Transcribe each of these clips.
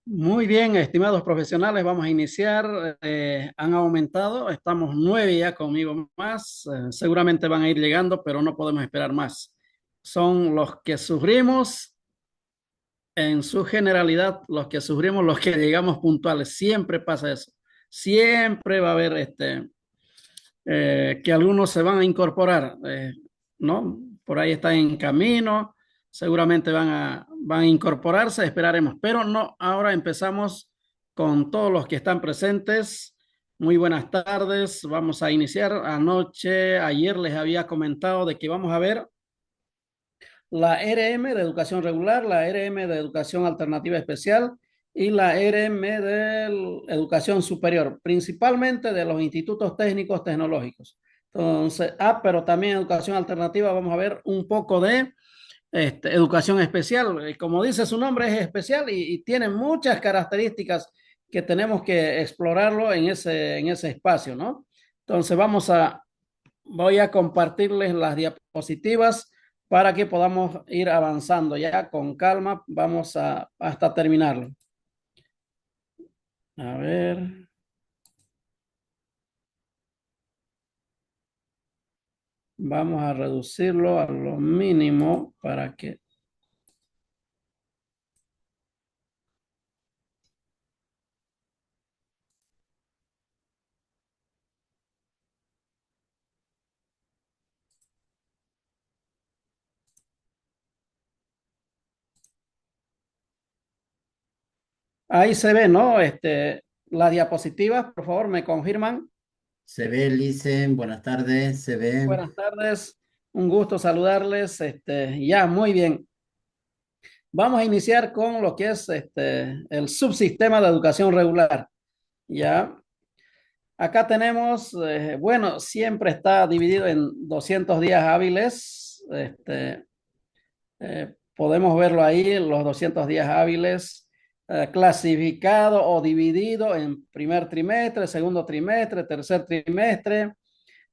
Muy bien, estimados profesionales, vamos a iniciar. Han aumentado, estamos 9 ya conmigo más. Seguramente van a ir llegando, pero no podemos esperar más. Son los que sufrimos, en su generalidad, los que sufrimos, los que llegamos puntuales. Siempre pasa eso. Siempre va a haber que algunos se van a incorporar, ¿no? Por ahí están en camino, seguramente van a incorporarse, esperaremos, pero no, ahora empezamos con todos los que están presentes. Muy buenas tardes, vamos a iniciar. Ayer les había comentado de que vamos a ver la RM de educación regular, la RM de educación alternativa especial y la RM de educación superior, principalmente de los institutos técnicos tecnológicos. Entonces, pero también educación alternativa, vamos a ver un poco de educación especial. Como dice su nombre, es especial y tiene muchas características que tenemos que explorarlo en ese espacio, ¿no? Entonces, voy a compartirles las diapositivas para que podamos ir avanzando ya con calma. Vamos hasta terminarlo. A ver, vamos a reducirlo a lo mínimo para que... Ahí se ve, ¿no? Las diapositivas, por favor, me confirman. Se ve, Licen, buenas tardes, se ve. Buenas tardes, un gusto saludarles. Ya, muy bien. Vamos a iniciar con lo que es el subsistema de educación regular. Ya, acá tenemos, bueno, siempre está dividido en 200 días hábiles. Podemos verlo ahí, los 200 días hábiles, clasificado o dividido en primer trimestre, segundo trimestre, tercer trimestre.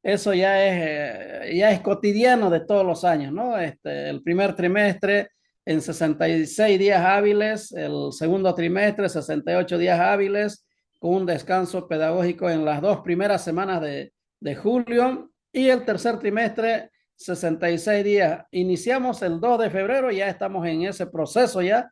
Eso ya es cotidiano de todos los años, ¿no? El primer trimestre en 66 días hábiles, el segundo trimestre 68 días hábiles, con un descanso pedagógico en las 2 primeras semanas de julio y el tercer trimestre 66 días. Iniciamos el 2 de febrero, ya estamos en ese proceso ya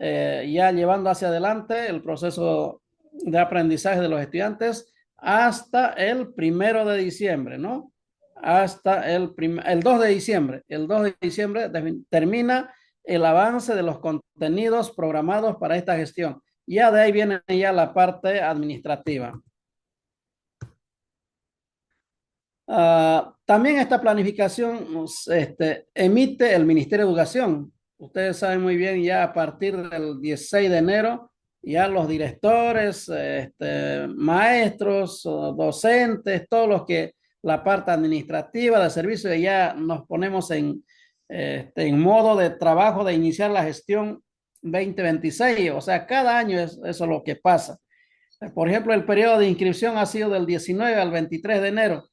llevando hacia adelante el proceso de aprendizaje de los estudiantes hasta el 1 de diciembre, ¿no? Hasta el 2 de diciembre. El 2 de diciembre termina el avance de los contenidos programados para esta gestión. Ya de ahí viene ya la parte administrativa. También esta planificación emite el Ministerio de Educación. Ustedes saben muy bien, ya a partir del 16 de enero, ya los directores, maestros, docentes, todos los que la parte administrativa de servicio, ya nos ponemos en modo de trabajo de iniciar la gestión 2026. O sea, cada año eso es lo que pasa. Por ejemplo, el periodo de inscripción ha sido del 19 al 23 de enero.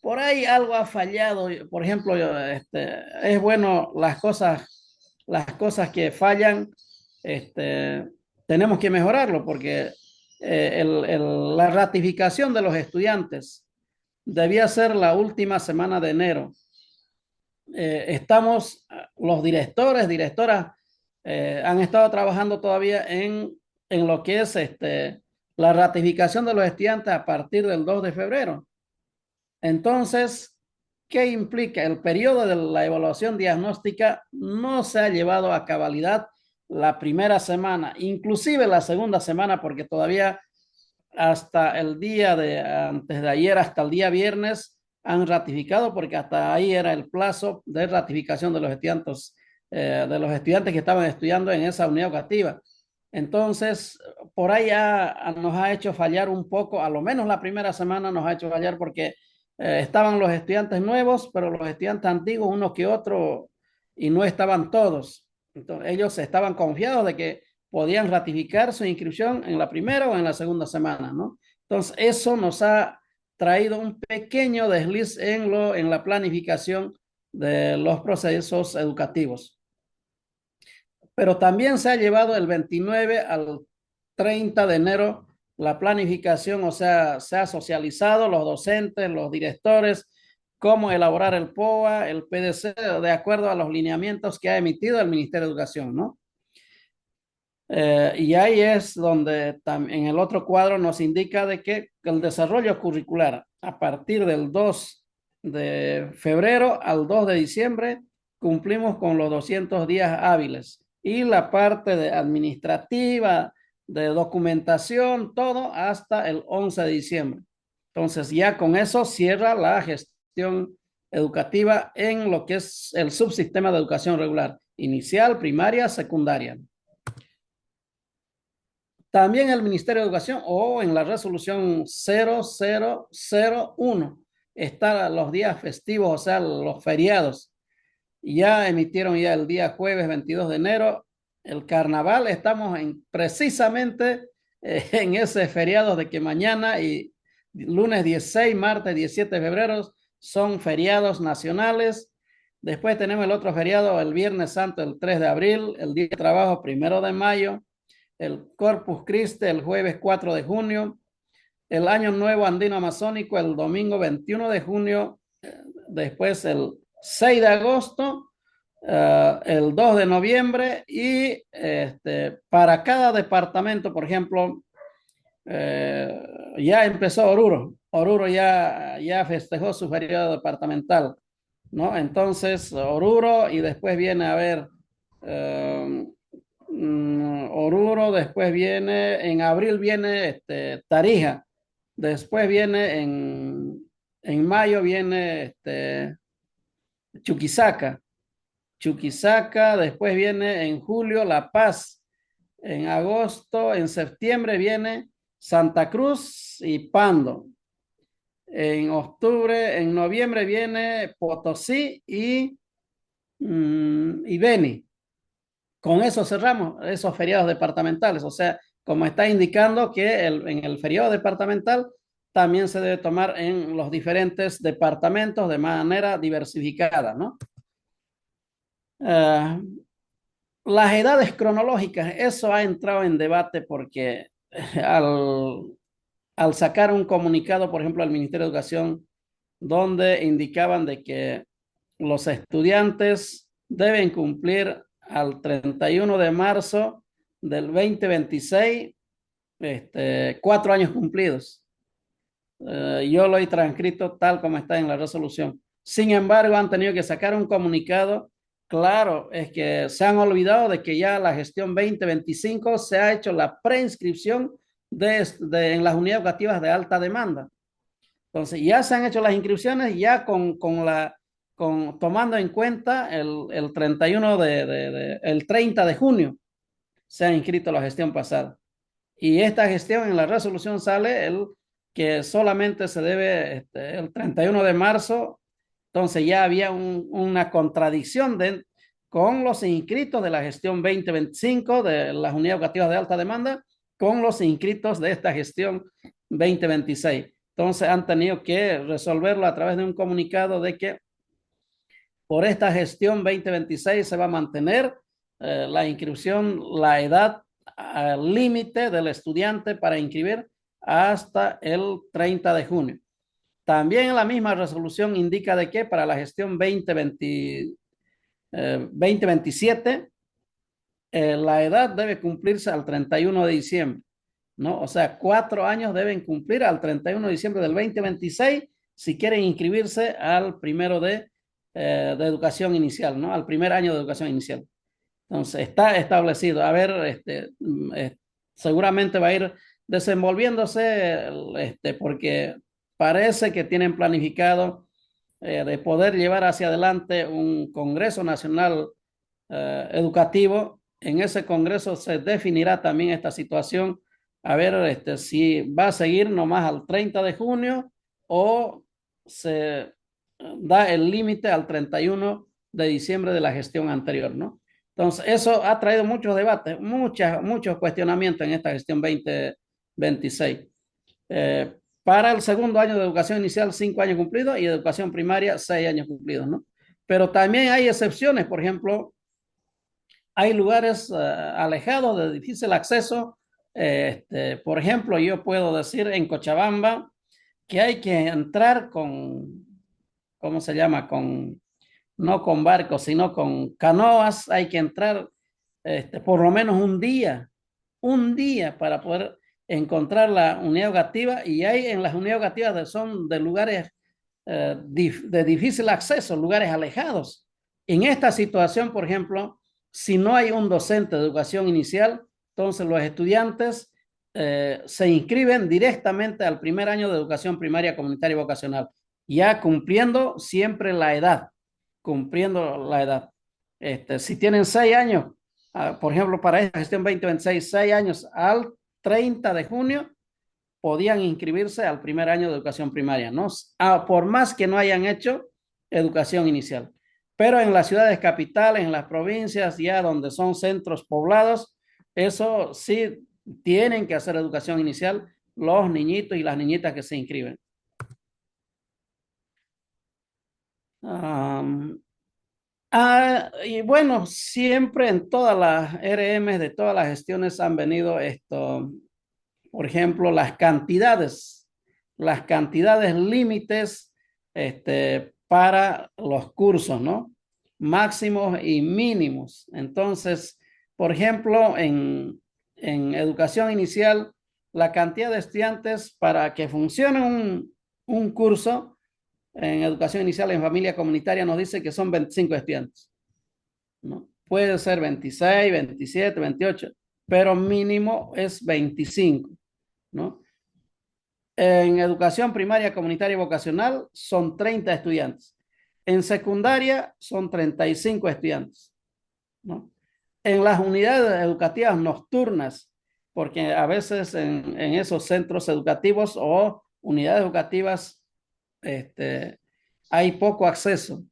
Por ahí algo ha fallado. Por ejemplo, es bueno las cosas que fallan, tenemos que mejorarlo porque la ratificación de los estudiantes debía ser la última semana de enero. Los directoras, han estado trabajando todavía en lo que es la ratificación de los estudiantes a partir del 2 de febrero. Entonces, ¿qué implica? El periodo de la evaluación diagnóstica no se ha llevado a cabalidad la primera semana, inclusive la segunda semana, porque todavía hasta el día de antes de ayer, hasta el día viernes, han ratificado, porque hasta ahí era el plazo de ratificación de los estudiantes que estaban estudiando en esa unidad educativa. Entonces, por ahí ya nos ha hecho fallar un poco, a lo menos la primera semana nos ha hecho fallar porque estaban los estudiantes nuevos, pero los estudiantes antiguos, uno que otro, y no estaban todos. Entonces, ellos estaban confiados de que podían ratificar su inscripción en la primera o en la segunda semana, ¿no? Entonces, eso nos ha traído un pequeño desliz en la planificación de los procesos educativos. Pero también se ha llevado el 29 al 30 de enero la planificación, o sea, se ha socializado los docentes, los directores, cómo elaborar el POA, el PDC, de acuerdo a los lineamientos que ha emitido el Ministerio de Educación, ¿no? Y ahí es donde en el otro cuadro nos indica de que el desarrollo curricular a partir del 2 de febrero al 2 de diciembre cumplimos con los 200 días hábiles y la parte de administrativa, de documentación, todo hasta el 11 de diciembre. Entonces ya con eso cierra la gestión educativa en lo que es el subsistema de educación regular, inicial, primaria, secundaria. También el Ministerio de Educación o en la resolución 0001 están los días festivos, o sea, los feriados. Ya emitieron ya el día jueves 22 de enero el carnaval. Estamos precisamente en ese feriado de que mañana y lunes 16, martes 17 de febrero son feriados nacionales. Después tenemos el otro feriado, el Viernes Santo, el 3 de abril, el Día de Trabajo, 1 de mayo, el Corpus Christi el jueves 4 de junio, el Año Nuevo Andino Amazónico el domingo 21 de junio, después el 6 de agosto, el 2 de noviembre y para cada departamento, por ejemplo, ya empezó Oruro. Oruro ya festejó su feriado departamental, ¿no? Entonces, Oruro y después viene a ver Oruro, después viene, en abril viene Tarija, después viene en mayo viene Chuquisaca, Chuquisaca, después viene en julio La Paz, en agosto, en septiembre viene Santa Cruz y Pando, en octubre, en noviembre viene Potosí y Beni. Con eso cerramos esos feriados departamentales, o sea, como está indicando que en el feriado departamental también se debe tomar en los diferentes departamentos de manera diversificada, ¿no? Las edades cronológicas, eso ha entrado en debate porque al, al sacar un comunicado, por ejemplo, al Ministerio de Educación, donde indicaban de que los estudiantes deben cumplir al 31 de marzo del 2026, 4 años cumplidos. Yo lo he transcrito tal como está en la resolución. Sin embargo, han tenido que sacar un comunicado. Claro, es que se han olvidado de que ya la gestión 2025 se ha hecho la preinscripción en las unidades educativas de alta demanda. Entonces, ya se han hecho las inscripciones, ya tomando en cuenta el 31 el 30 de junio se ha inscrito la gestión pasada. Y esta gestión en la resolución sale que solamente se debe el 31 de marzo. Entonces ya había una contradicción con los inscritos de la gestión 2025 de las unidades educativas de alta demanda con los inscritos de esta gestión 2026. Entonces han tenido que resolverlo a través de un comunicado de que por esta gestión 2026 se va a mantener la inscripción, la edad límite del estudiante para inscribir hasta el 30 de junio. También la misma resolución indica de que para la gestión 2027 la edad debe cumplirse al 31 de diciembre, ¿no? O sea, 4 años deben cumplir al 31 de diciembre del 2026 si quieren inscribirse al primero de educación inicial, ¿no? Al primer año de educación inicial. Entonces, está establecido. A ver, seguramente va a ir desenvolviéndose, porque parece que tienen planificado de poder llevar hacia adelante un Congreso Nacional Educativo. En ese Congreso se definirá también esta situación, a ver si va a seguir nomás al 30 de junio o se da el límite al 31 de diciembre de la gestión anterior, ¿no? Entonces, eso ha traído muchos debates, muchos cuestionamientos en esta gestión 2026. Para el segundo año de educación inicial, 5 años cumplidos y educación primaria, 6 años cumplidos, ¿no? Pero también hay excepciones, por ejemplo, hay lugares alejados de difícil acceso Por ejemplo, yo puedo decir en Cochabamba que hay que entrar con, ¿cómo se llama? No con barcos, sino con canoas. Hay que entrar por lo menos un día para poder encontrar la unidad educativa. Y hay en las unidades educativas son de lugares de difícil acceso, lugares alejados. En esta situación, por ejemplo, si no hay un docente de educación inicial, entonces los estudiantes se inscriben directamente al primer año de educación primaria comunitaria y vocacional, ya cumpliendo la edad. Si tienen 6 años, por ejemplo, para esta gestión 2026, 6 años al 30 de junio, podían inscribirse al primer año de educación primaria, ¿no? Por más que no hayan hecho educación inicial. Pero en las ciudades capitales, en las provincias, ya donde son centros poblados, eso sí tienen que hacer educación inicial los niñitos y las niñitas que se inscriben. Um, y bueno, siempre en todas las RM de todas las gestiones han venido por ejemplo, las cantidades límites para los cursos, ¿no? Máximos y mínimos. Entonces, por ejemplo, en educación inicial, la cantidad de estudiantes para que funcione un curso en educación inicial en familia comunitaria nos dice que son 25 estudiantes, ¿no? Puede ser 26, 27, 28, pero mínimo es 25, ¿no? En educación primaria comunitaria y vocacional son 30 estudiantes. En secundaria son 35 estudiantes, ¿no? En las unidades educativas nocturnas, porque a veces en esos centros educativos o unidades educativas hay poco acceso,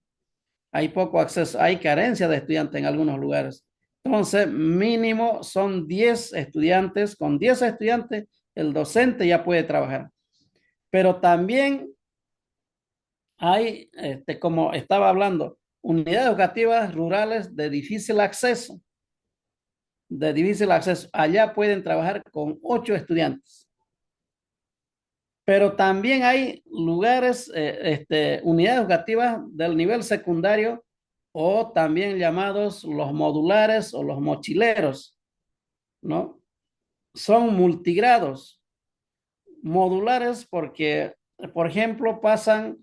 hay carencia de estudiantes en algunos lugares. Entonces, mínimo son 10 estudiantes. Con 10 estudiantes, el docente ya puede trabajar. Pero también hay, como estaba hablando, unidades educativas rurales de difícil acceso. Allá pueden trabajar con 8 estudiantes. Pero también hay lugares, unidades educativas del nivel secundario o también llamados los modulares o los mochileros, ¿no? Son multigrados. Modulares porque, por ejemplo, pasan,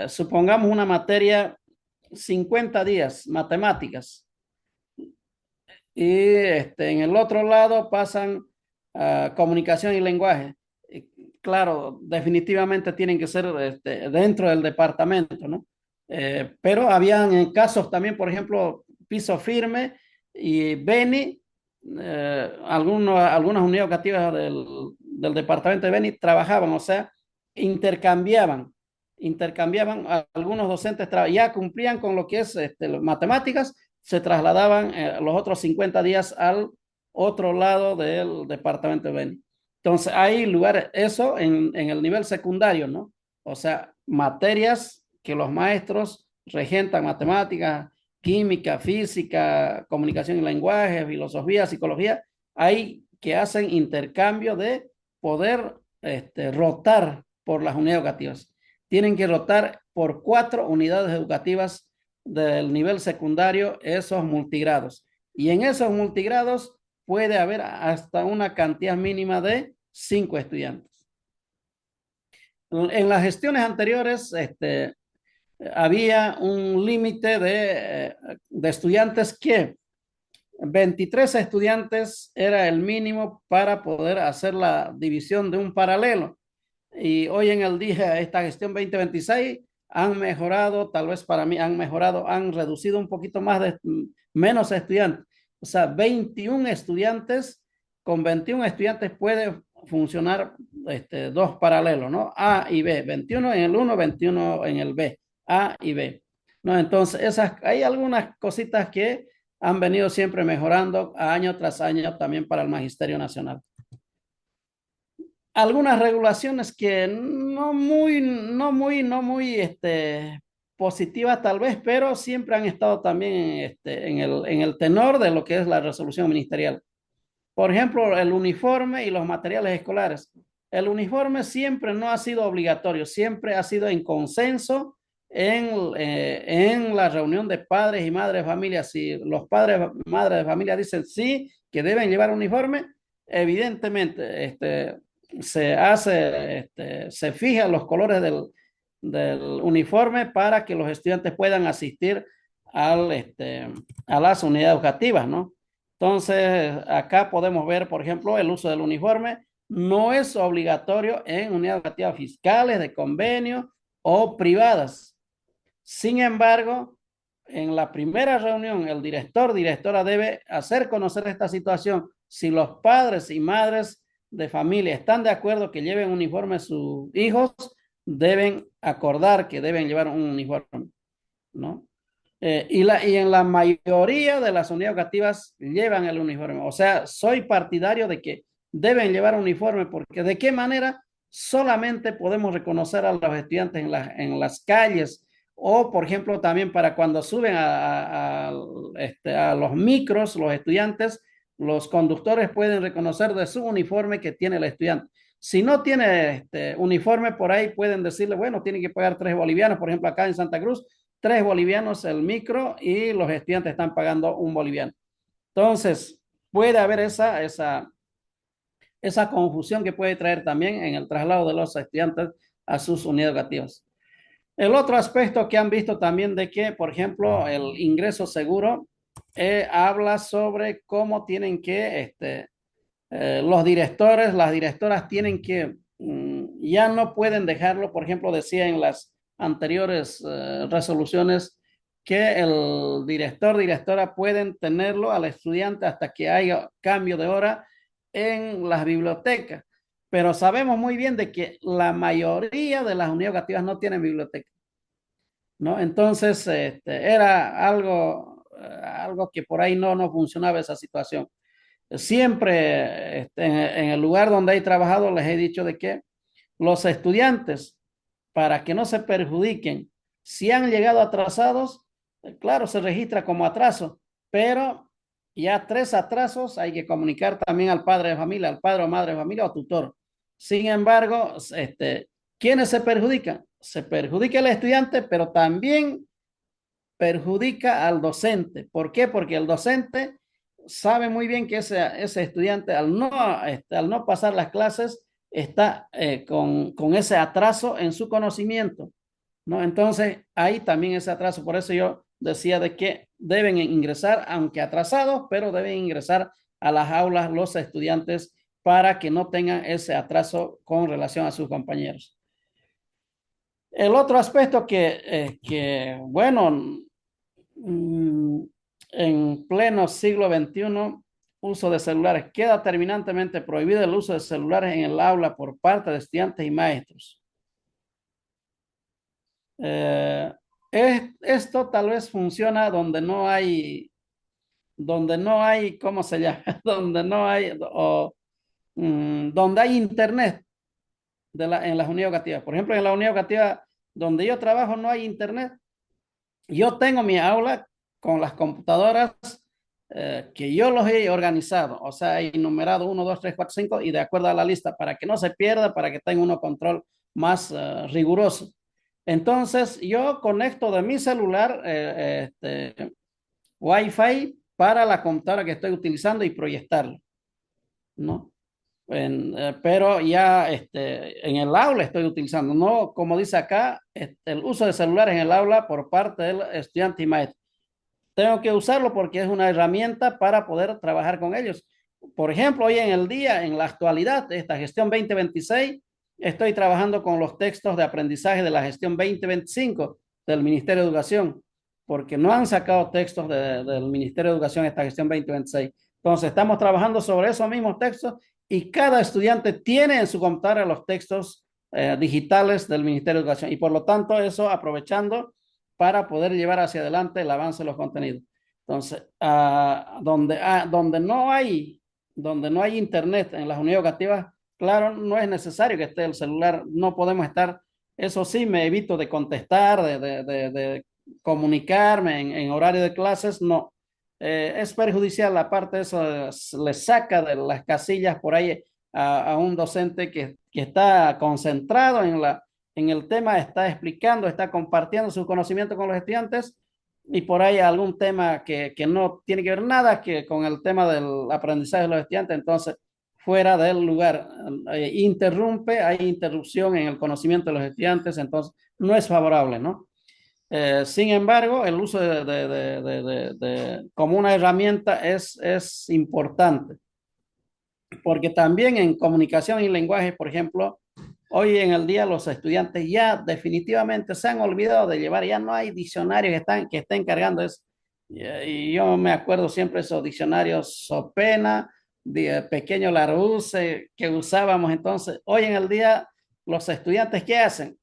supongamos una materia 50 días, matemáticas, y en el otro lado pasan comunicación y lenguaje. Claro, definitivamente tienen que ser dentro del departamento, ¿no? Pero habían casos también, por ejemplo, Piso Firme y Beni, algunas unidades educativas del departamento de Beni trabajaban, o sea, intercambiaban algunos docentes, ya cumplían con lo que es matemáticas, se trasladaban los otros 50 días al otro lado del departamento de Beni. Entonces, hay lugares, eso en el nivel secundario, ¿no? O sea, materias que los maestros regentan, matemáticas, química, física, comunicación y lenguaje, filosofía, psicología, hay que hacen intercambio de poder rotar por las unidades educativas. Tienen que rotar por 4 unidades educativas del nivel secundario, esos multigrados. Y en esos multigrados puede haber hasta una cantidad mínima de 5 estudiantes. En las gestiones anteriores, había un límite de estudiantes que 23 estudiantes era el mínimo para poder hacer la división de un paralelo. Y hoy en el día, esta gestión 2026 han mejorado, tal vez para mí han mejorado, han reducido un poquito más menos estudiantes. O sea, 21 estudiantes, con 21 estudiantes puede funcionar dos paralelos, ¿no? A y B, 21 en el 1, 21 en el B, A y B. ¿No? Entonces, hay algunas cositas que han venido siempre mejorando año tras año también para el Magisterio Nacional. Algunas regulaciones que no muy positivas tal vez, pero siempre han estado también en el tenor de lo que es la resolución ministerial. Por ejemplo, el uniforme y los materiales escolares. El uniforme siempre no ha sido obligatorio, siempre ha sido en consenso en la reunión de padres y madres de familia. Si los padres y madres de familia dicen sí, que deben llevar uniforme, evidentemente se hace, se fijan los colores del uniforme para que los estudiantes puedan asistir a las unidades educativas, ¿no? Entonces, acá podemos ver, por ejemplo, el uso del uniforme no es obligatorio en unidades educativas fiscales, de convenio o privadas. Sin embargo, en la primera reunión, el directora debe hacer conocer esta situación. Si los padres y madres de familia están de acuerdo que lleven uniforme a sus hijos, deben acordar que deben llevar un uniforme, ¿no? Y en la mayoría de las unidades educativas llevan el uniforme. O sea, soy partidario de que deben llevar uniforme porque de qué manera solamente podemos reconocer a los estudiantes en las calles o, por ejemplo, también para cuando suben a los micros, los estudiantes, los conductores pueden reconocer de su uniforme que tiene el estudiante. Si no tiene uniforme por ahí, pueden decirle, bueno, tiene que pagar 3 bolivianos, por ejemplo, acá en Santa Cruz 3 bolivianos el micro y los estudiantes están pagando 1 boliviano. Entonces, puede haber esa confusión que puede traer también en el traslado de los estudiantes a sus unidades educativas. El otro aspecto que han visto también de que, por ejemplo, el ingreso seguro habla sobre cómo tienen que los directores, las directoras tienen que, ya no pueden dejarlo, por ejemplo, decía en las anteriores resoluciones que el director, directora pueden tenerlo al estudiante hasta que haya cambio de hora en las bibliotecas. Pero sabemos muy bien de que la mayoría de las unidades educativas no tienen biblioteca, ¿no? Entonces, era algo que por ahí no funcionaba esa situación. Siempre en el lugar donde he trabajado les he dicho de que los estudiantes, para que no se perjudiquen, si han llegado atrasados, claro, se registra como atraso, pero ya 3 atrasos hay que comunicar también al padre de familia, al padre o madre de familia o tutor. Sin embargo, ¿quiénes se perjudican? Se perjudica el estudiante, pero también perjudica al docente. ¿Por qué? Porque el docente sabe muy bien que ese estudiante al no pasar las clases está con ese atraso en su conocimiento, ¿no? Entonces, hay también ese atraso. Por eso yo decía de que deben ingresar, aunque atrasados, pero deben ingresar a las aulas los estudiantes para que no tengan ese atraso con relación a sus compañeros. El otro aspecto bueno, en pleno siglo XXI, uso de celulares. Queda terminantemente prohibido el uso de celulares en el aula por parte de estudiantes y maestros. Esto tal vez funciona donde no hay, ¿cómo se llama? Donde no hay, donde hay internet en las unidades educativas. Por ejemplo, en la unidad educativa donde yo trabajo no hay internet. Yo tengo mi aula con las computadoras que yo los he organizado, o sea, he enumerado 1, 2, 3, 4, 5 y de acuerdo a la lista para que no se pierda, para que tenga uno control más riguroso. Entonces, yo conecto de mi celular Wi-Fi para la computadora que estoy utilizando y proyectarlo, ¿no? Pero ya en el aula estoy utilizando, no como dice acá, el uso de celulares en el aula por parte del estudiante y maestro. Tengo que usarlo porque es una herramienta para poder trabajar con ellos. Por ejemplo, hoy en el día, en la actualidad, esta gestión 2026, estoy trabajando con los textos de aprendizaje de la gestión 2025 del Ministerio de Educación, porque no han sacado textos del Ministerio de Educación esta gestión 2026. Entonces, estamos trabajando sobre esos mismos textos y cada estudiante tiene en su computadora los textos digitales del Ministerio de Educación y por lo tanto eso aprovechando para poder llevar hacia adelante el avance de los contenidos. Entonces, donde no hay internet en las unidades educativas, claro, no es necesario que esté el celular, no podemos estar, eso sí, me evito de contestar, de comunicarme en horario de clases, no, es perjudicial. Aparte de eso, le saca de las casillas por ahí a un docente que está concentrado en el tema, está explicando, está compartiendo su conocimiento con los estudiantes y por ahí algún tema que no tiene que ver nada que con el tema del aprendizaje de los estudiantes, entonces fuera del lugar, interrumpe, hay interrupción en el conocimiento de los estudiantes, entonces no es favorable, ¿no? Sin embargo, el uso como una herramienta es importante, porque también en comunicación y lenguaje, por ejemplo, hoy en el día los estudiantes ya definitivamente se han olvidado de llevar, ya no hay diccionarios que estén cargando eso. Y yo me acuerdo siempre esos diccionarios Sopena, pequeño Larousse que usábamos entonces. Hoy en el día los estudiantes, ¿qué hacen?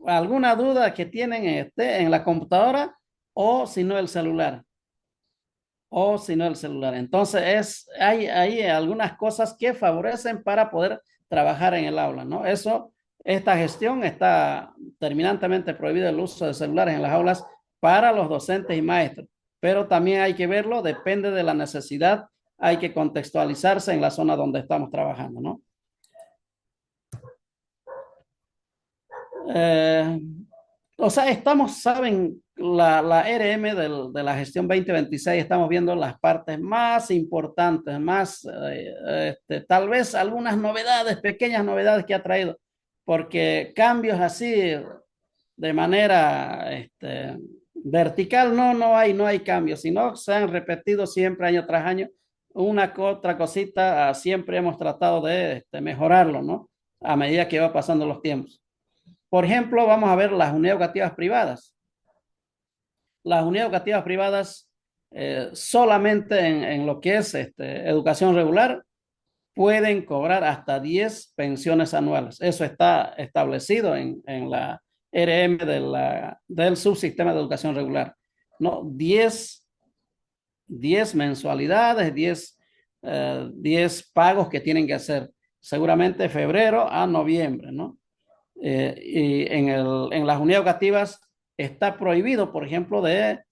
Alguna duda que tienen en la computadora o si no el celular, o si no el celular. Entonces hay algunas cosas que favorecen para poder trabajar en el aula, ¿no? Esta gestión está terminantemente prohibido el uso de celulares en las aulas para los docentes y maestros, pero también hay que verlo, depende de la necesidad, hay que contextualizarse en la zona donde estamos trabajando, ¿no? Eh, o sea, saben, la RM de la gestión 2026, estamos viendo las partes más importantes, más, tal vez algunas novedades, pequeñas novedades que ha traído, porque cambios así de manera vertical no hay cambios, sino se han repetido siempre año tras año una que otra cosita, siempre hemos tratado de mejorarlo, ¿no? A medida que va pasando los tiempos. Por ejemplo, vamos a ver las unidades educativas privadas. Las unidades educativas privadas solamente en lo que es educación regular pueden cobrar hasta 10 pensiones anuales. Eso está establecido en la RM del subsistema de educación regular. No, 10 mensualidades, 10 pagos que tienen que hacer seguramente febrero a noviembre, ¿no? Y en las unidades educativas está prohibido, por ejemplo, de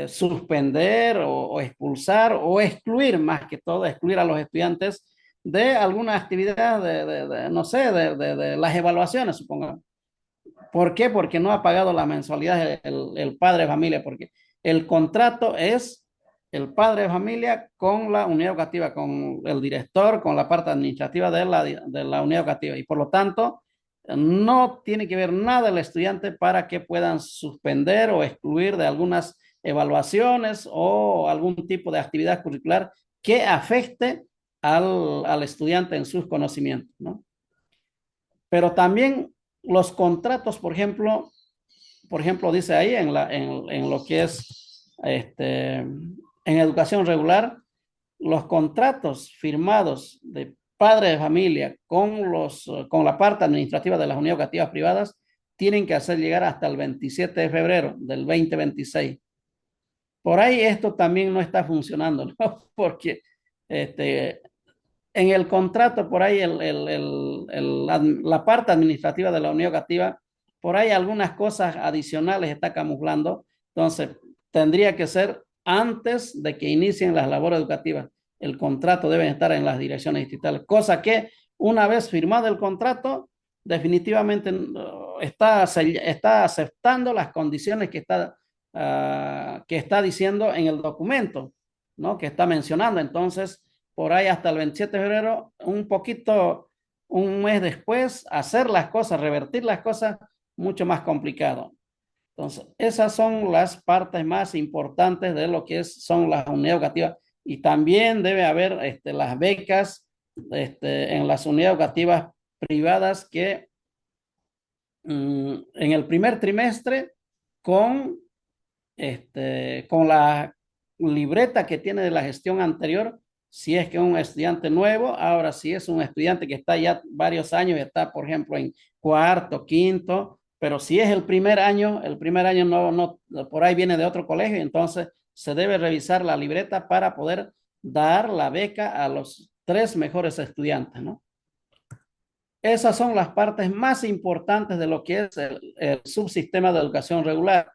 suspender o expulsar o excluir, más que todo, excluir a los estudiantes de alguna actividad, no sé, de las evaluaciones, supongamos. ¿Por qué? Porque no ha pagado la mensualidad el padre de familia, porque el contrato es el padre de familia con la unidad educativa, con el director, con la parte administrativa de la unidad educativa. Y por lo tanto, no tiene que ver nada el estudiante para que puedan suspender o excluir de algunas evaluaciones o algún tipo de actividad curricular que afecte al estudiante en sus conocimientos, ¿no? Pero también los contratos, por ejemplo, dice ahí en lo que es en educación regular, los contratos firmados de padre de familia con la parte administrativa de las unidades educativas privadas tienen que hacer llegar hasta el 27 de febrero del 2026. Por ahí esto también no está funcionando, ¿no? Porque este, en el contrato, por ahí la parte administrativa de la unidad educativa, por ahí algunas cosas adicionales está camuflando. Entonces, tendría que ser antes de que inicien las labores educativas. El contrato debe estar en las direcciones distritales, cosa que una vez firmado el contrato, definitivamente está aceptando las condiciones que está diciendo en el documento, ¿no? Que está mencionando. Entonces, por ahí hasta el 27 de febrero, un mes después, hacer las cosas, revertir las cosas, mucho más complicado. Entonces, esas son las partes más importantes de lo que son las unidades educativas. Y también debe haber las becas en las unidades educativas privadas que en el primer trimestre con, con la libreta que tiene de la gestión anterior, si es que es un estudiante nuevo, ahora si es un estudiante que está ya varios años y está, por ejemplo, en cuarto, quinto, pero si es el primer año por ahí viene de otro colegio, entonces se debe revisar la libreta para poder dar la beca a los 3 mejores estudiantes, ¿no? Esas son las partes más importantes de lo que es el subsistema de educación regular.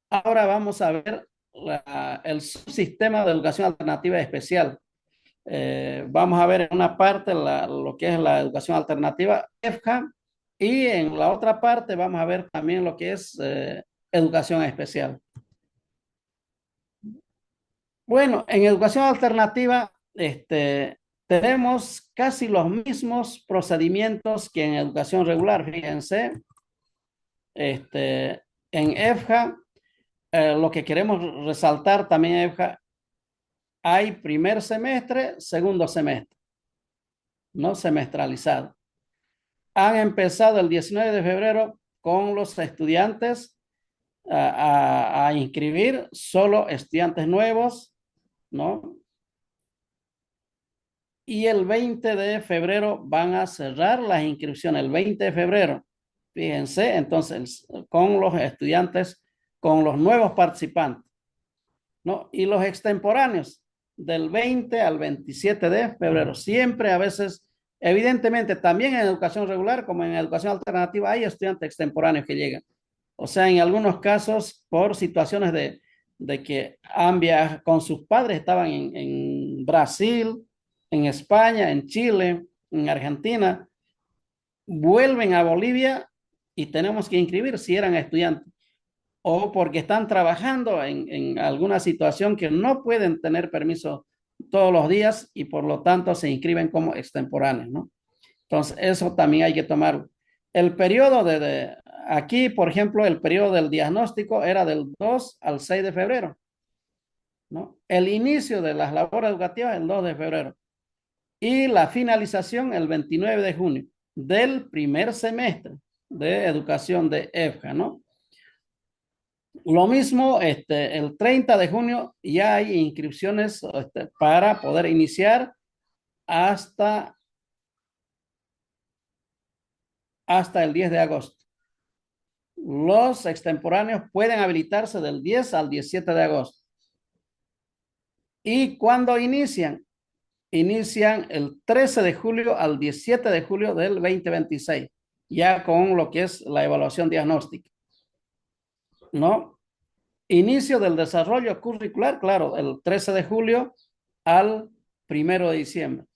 Ahora vamos a ver el subsistema de educación alternativa especial. Vamos a ver en una parte lo que es la educación alternativa EFJA y en la otra parte vamos a ver también lo que es educación especial. Bueno, en educación alternativa tenemos casi los mismos procedimientos que en educación regular. Fíjense, en EFJA, lo que queremos resaltar también en EFJA, hay primer semestre, segundo semestre, no semestralizado. Han empezado el 19 de febrero con los estudiantes a inscribir solo estudiantes nuevos, ¿no? Y el 20 de febrero van a cerrar las inscripciones, el 20 de febrero. Fíjense, entonces, con los estudiantes, con los nuevos participantes, ¿no? Y los extemporáneos, del 20 al 27 de febrero. Siempre, a veces, evidentemente, también en educación regular como en educación alternativa, hay estudiantes extemporáneos que llegan. O sea, en algunos casos, por situaciones de que han viajado con sus padres, estaban en Brasil, en España, en Chile, en Argentina, vuelven a Bolivia y tenemos que inscribir si eran estudiantes o porque están trabajando en alguna situación que no pueden tener permiso todos los días y por lo tanto se inscriben como extemporáneos, ¿no? Entonces, eso también hay que tomar. El periodo aquí, por ejemplo, el periodo del diagnóstico era del 2 al 6 de febrero, ¿no? El inicio de las labores educativas el 2 de febrero y la finalización el 29 de junio del primer semestre de educación de EFJA, ¿no? Lo mismo, el 30 de junio ya hay inscripciones para poder iniciar hasta, hasta el 10 de agosto. Los extemporáneos pueden habilitarse del 10 al 17 de agosto. ¿Y cuándo inician? Inician el 13 de julio al 17 de julio del 2026, ya con lo que es la evaluación diagnóstica, ¿no? Inicio del desarrollo curricular, claro, el 13 de julio al 1 de diciembre.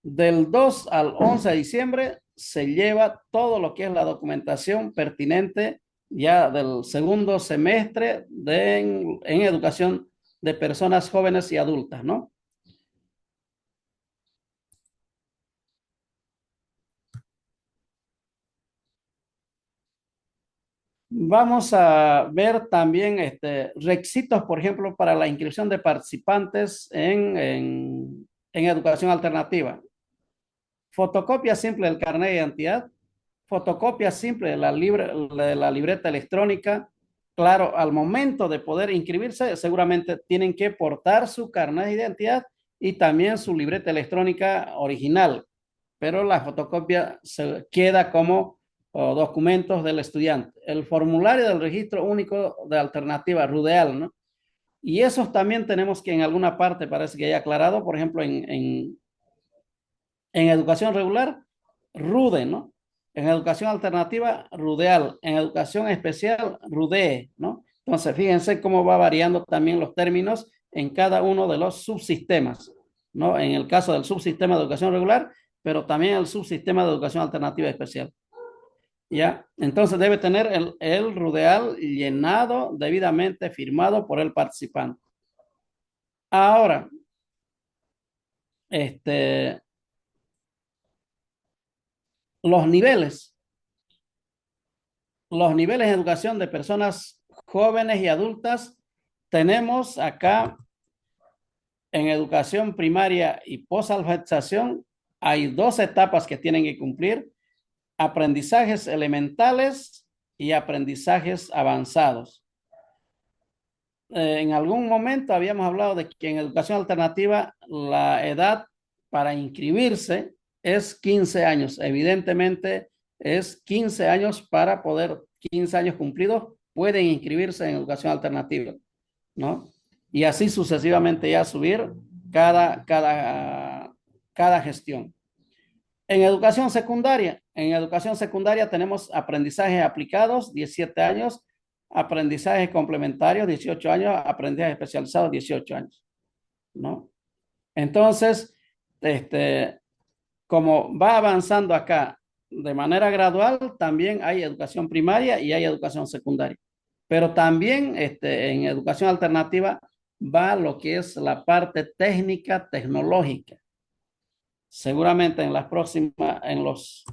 Del 2 al 11 de diciembre se lleva todo lo que es la documentación pertinente ya del segundo semestre en educación de personas jóvenes y adultas, ¿no? Vamos a ver también requisitos, por ejemplo, para la inscripción de participantes en educación alternativa. Fotocopia simple del carnet de identidad, fotocopia simple de la libreta electrónica. Claro, al momento de poder inscribirse, seguramente tienen que portar su carnet de identidad y también su libreta electrónica original, pero la fotocopia se queda como documentos del estudiante. El formulario del registro único de alternativa, RUDEAL, ¿no? Y esos también tenemos que en alguna parte, parece que haya aclarado, por ejemplo, en educación regular, RUDE, ¿no? En educación alternativa, RUDEAL. En educación especial, RUDE, ¿no? Entonces, fíjense cómo va variando también los términos en cada uno de los subsistemas, ¿no? En el caso del subsistema de educación regular, pero también el subsistema de educación alternativa especial. ¿Ya? Entonces debe tener el RUDEAL llenado, debidamente firmado por el participante. Ahora, este, los niveles. Los niveles de educación de personas jóvenes y adultas, tenemos acá en educación primaria y posalfabetización, hay dos etapas que tienen que cumplir: aprendizajes elementales y aprendizajes avanzados. En algún momento habíamos hablado de que en educación alternativa la edad para inscribirse es 15 años. Evidentemente es 15 años para poder, 15 años cumplidos, pueden inscribirse en educación alternativa, ¿no? Y así sucesivamente ya subir cada gestión. En educación secundaria tenemos aprendizajes aplicados, 17 años, aprendizaje complementario, 18 años, aprendizaje especializado, 18 años, ¿no? Entonces, como va avanzando acá de manera gradual, también hay educación primaria y hay educación secundaria. Pero también en educación alternativa va lo que es la parte técnica, tecnológica. Seguramente en las próximas, en las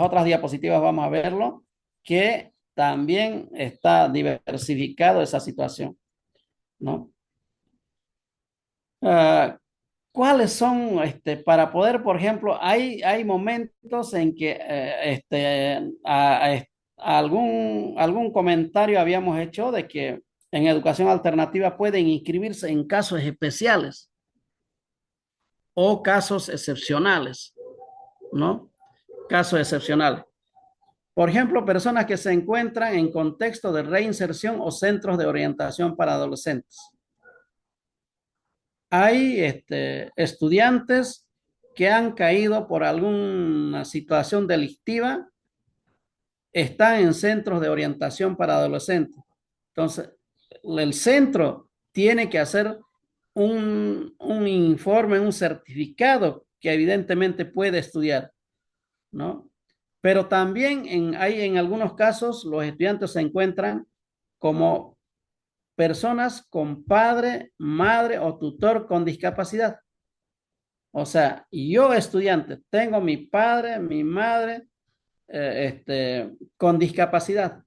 otras diapositivas vamos a verlo, que también está diversificado esa situación, ¿no? Ah, ¿cuáles son, para poder, por ejemplo, hay momentos en que algún comentario habíamos hecho de que en educación alternativa pueden inscribirse en casos especiales o casos excepcionales, ¿no? Casos excepcionales. Por ejemplo, personas que se encuentran en contexto de reinserción o centros de orientación para adolescentes. Hay estudiantes que han caído por alguna situación delictiva, están en centros de orientación para adolescentes. Entonces, el centro tiene que hacer un informe, un certificado que evidentemente puede estudiar, ¿no? Pero también hay en algunos casos los estudiantes se encuentran como personas con padre, madre o tutor con discapacidad. O sea, yo estudiante, tengo mi padre, mi madre con discapacidad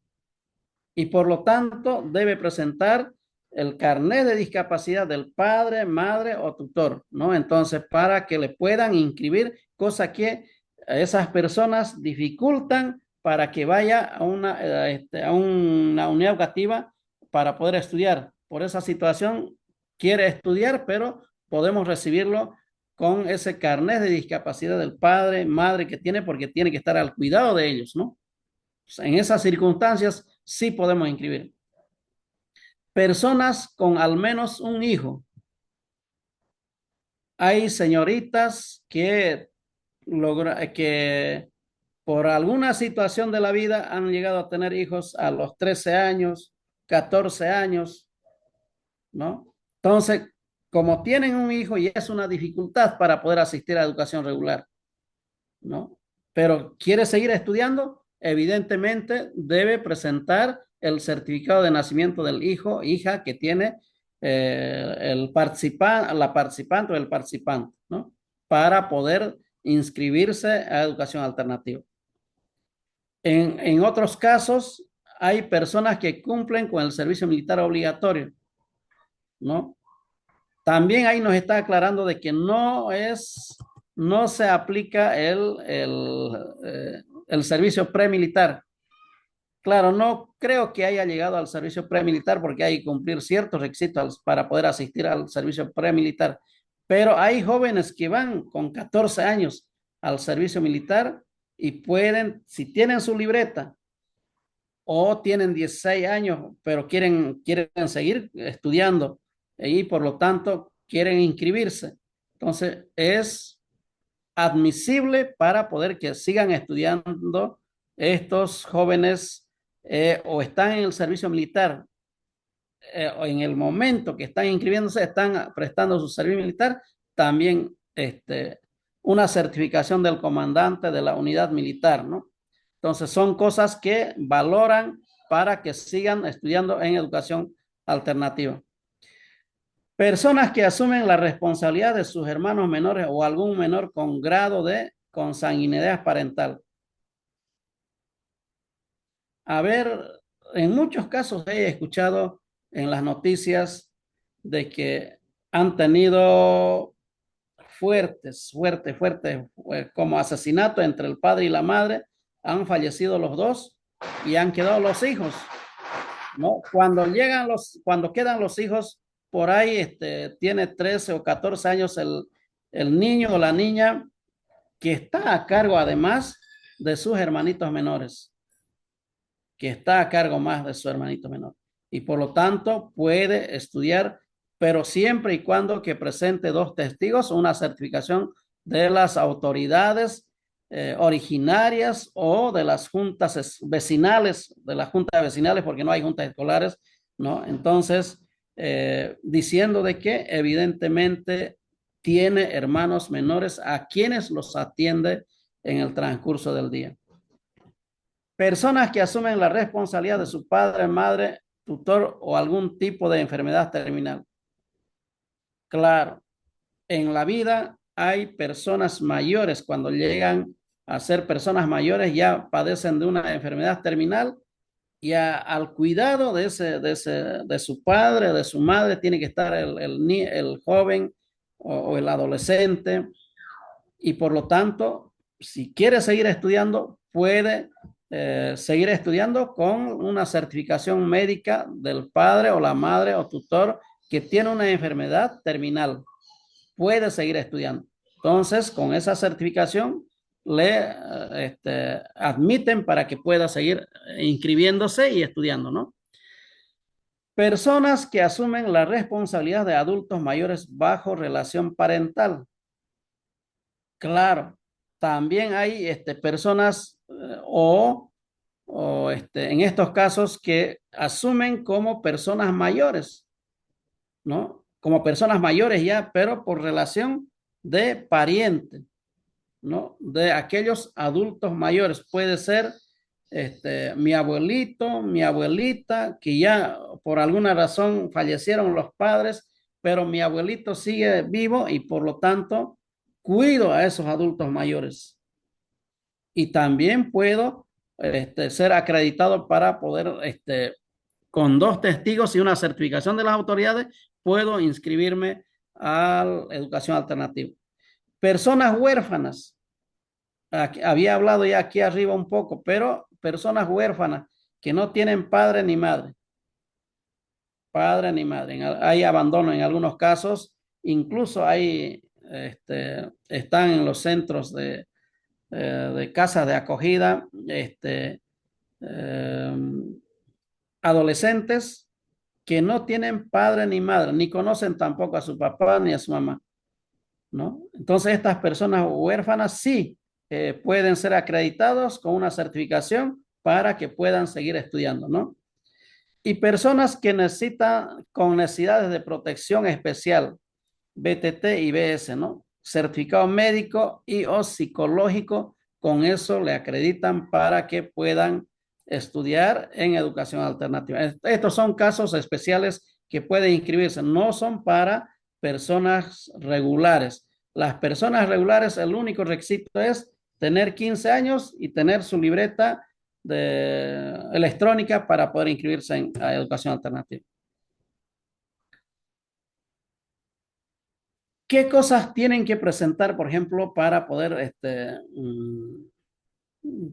y por lo tanto debe presentar el carnet de discapacidad del padre, madre o tutor, ¿no? Entonces, para que le puedan inscribir, cosa que esas personas dificultan para que vaya a una unidad educativa para poder estudiar. Por esa situación, quiere estudiar, pero podemos recibirlo con ese carnet de discapacidad del padre, madre que tiene, porque tiene que estar al cuidado de ellos, ¿no? En esas circunstancias sí podemos inscribir. Personas con al menos un hijo. Hay señoritas que por alguna situación de la vida han llegado a tener hijos a los 13 años, 14 años, ¿no? Entonces, como tienen un hijo y es una dificultad para poder asistir a educación regular, ¿no? Pero quiere seguir estudiando, evidentemente debe presentar el certificado de nacimiento del hijo, hija que tiene la participante o el participante, ¿no? Para poder inscribirse a educación alternativa. En otros casos, hay personas que cumplen con el servicio militar obligatorio, ¿no? También ahí nos está aclarando de que no se aplica el servicio premilitar. Claro, no creo que haya llegado al servicio premilitar porque hay que cumplir ciertos requisitos para poder asistir al servicio premilitar. Pero hay jóvenes que van con 14 años al servicio militar y pueden, si tienen su libreta o tienen 16 años, pero quieren seguir estudiando y por lo tanto quieren inscribirse. Entonces, es admisible para poder que sigan estudiando estos jóvenes o están en el servicio militar o en el momento que están inscribiéndose, están prestando su servicio militar, también una certificación del comandante de la unidad militar, ¿no? Entonces son cosas que valoran para que sigan estudiando en educación alternativa. Personas que asumen la responsabilidad de sus hermanos menores o algún menor con grado de consanguinidad parental. A ver, en muchos casos he escuchado en las noticias de que han tenido fuertes, como asesinato entre el padre y la madre, han fallecido los dos y han quedado los hijos, ¿no? Cuando quedan los hijos, por ahí tiene 13 o 14 años el niño o la niña que está a cargo además de sus hermanitos menores, que está a cargo más de su hermanito menor. Y por lo tanto puede estudiar, pero siempre y cuando que presente dos testigos, una certificación de las autoridades originarias o de las juntas vecinales, de las juntas vecinales, porque no hay juntas escolares, ¿no? Entonces, diciendo de que evidentemente tiene hermanos menores a quienes los atiende en el transcurso del día. Personas que asumen la responsabilidad de su padre, madre, tutor o algún tipo de enfermedad terminal. Claro, en la vida hay personas mayores, cuando llegan a ser personas mayores ya padecen de una enfermedad terminal y al cuidado de su padre, de su madre, tiene que estar el joven o el adolescente y por lo tanto, si quiere seguir estudiando, puede seguir estudiando con una certificación médica del padre o la madre o tutor que tiene una enfermedad terminal. Puede seguir estudiando. Entonces, con esa certificación, le admiten para que pueda seguir inscribiéndose y estudiando, ¿no? Personas que asumen la responsabilidad de adultos mayores bajo relación parental. Claro, también hay personas en estos casos que asumen como personas mayores, ¿no? Como personas mayores ya, pero por relación de pariente, ¿no? De aquellos adultos mayores. Puede ser mi abuelito, mi abuelita, que ya por alguna razón fallecieron los padres, pero mi abuelito sigue vivo y por lo tanto cuido a esos adultos mayores. Y también puedo ser acreditado para poder, con dos testigos y una certificación de las autoridades, puedo inscribirme a la educación alternativa. Personas huérfanas. Había hablado ya aquí arriba un poco, pero personas huérfanas que no tienen padre ni madre. Padre ni madre. Hay abandono en algunos casos. Incluso hay, están en los centros de casas de acogida, eh, adolescentes que no tienen padre ni madre, ni conocen tampoco a su papá ni a su mamá, ¿no? Entonces estas personas huérfanas sí pueden ser acreditados con una certificación para que puedan seguir estudiando, ¿no? Y personas que necesitan, con necesidades de protección especial, BTT y BS, ¿no? Certificado médico y o psicológico, con eso le acreditan para que puedan estudiar en educación alternativa. Estos son casos especiales que pueden inscribirse, no son para personas regulares. Las personas regulares, el único requisito es tener 15 años y tener su libreta electrónica para poder inscribirse en educación alternativa. ¿Qué cosas tienen que presentar, por ejemplo, para poder,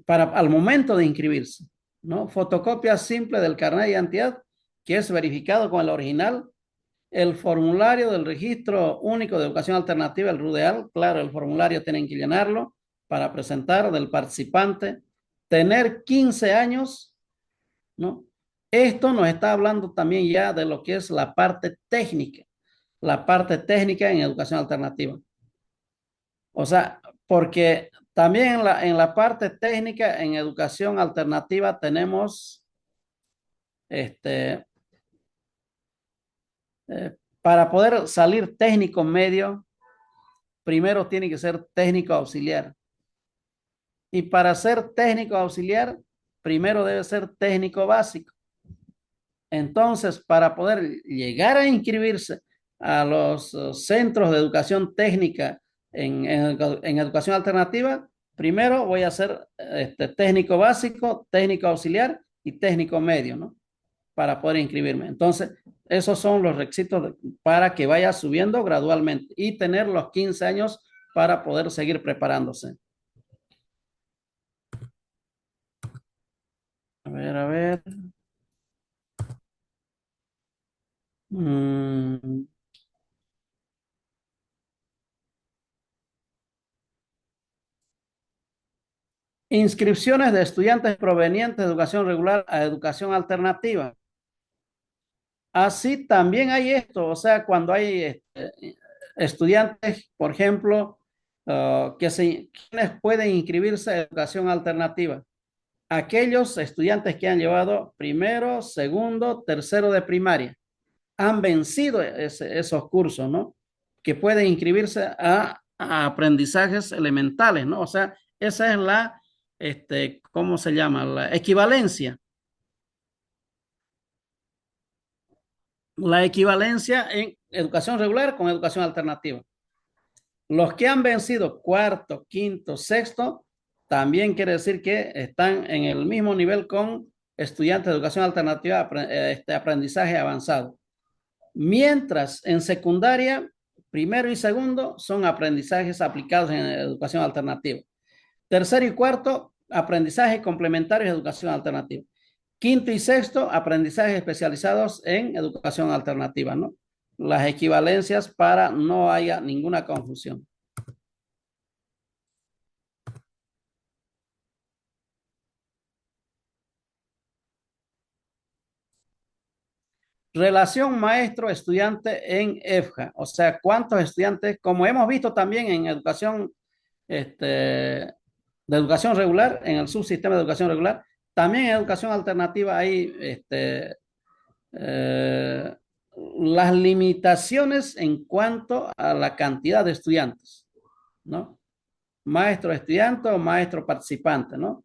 para al momento de inscribirse? ¿No? Fotocopia simple del carnet de identidad, que es verificado con el original, el formulario del Registro Único de Educación Alternativa, el RUDEAL, claro, el formulario tienen que llenarlo para presentar del participante, tener 15 años, ¿no? Esto nos está hablando también ya de lo que es la parte técnica en educación alternativa. O sea, porque también en la parte técnica en educación alternativa tenemos, este, para poder salir técnico medio, primero tiene que ser técnico auxiliar. Y para ser técnico auxiliar, primero debe ser técnico básico. Entonces, para poder llegar a inscribirse a los centros de educación técnica en educación alternativa, primero voy a ser técnico básico, técnico auxiliar y técnico medio, ¿no? Para poder inscribirme. Entonces, esos son los requisitos para que vaya subiendo gradualmente y tener los 15 años para poder seguir preparándose. A ver, a ver. Mm. Inscripciones de estudiantes provenientes de educación regular a educación alternativa. Así también hay esto, o sea, cuando hay estudiantes, por ejemplo, ¿Quiénes pueden inscribirse en educación alternativa? Aquellos estudiantes que han llevado primero, segundo, tercero de primaria, han vencido esos cursos, ¿no? Que pueden inscribirse a aprendizajes elementales, ¿no? O sea, esa es ¿cómo se llama? La equivalencia. La equivalencia en educación regular con educación alternativa. Los que han vencido cuarto, quinto, sexto, también quiere decir que están en el mismo nivel con estudiantes de educación alternativa, aprendizaje avanzado. Mientras en secundaria, primero y segundo son aprendizajes aplicados en educación alternativa. Tercero y cuarto, aprendizaje complementario en educación alternativa. Quinto y sexto, aprendizajes especializados en educación alternativa, ¿no? Las equivalencias para no haya ninguna confusión. Relación maestro-estudiante en EFJA, o sea, cuántos estudiantes, como hemos visto también en educación, de educación regular, en el subsistema de educación regular, también en educación alternativa hay eh, las limitaciones en cuanto a la cantidad de estudiantes, ¿no? Maestro estudiante o maestro participante, ¿no?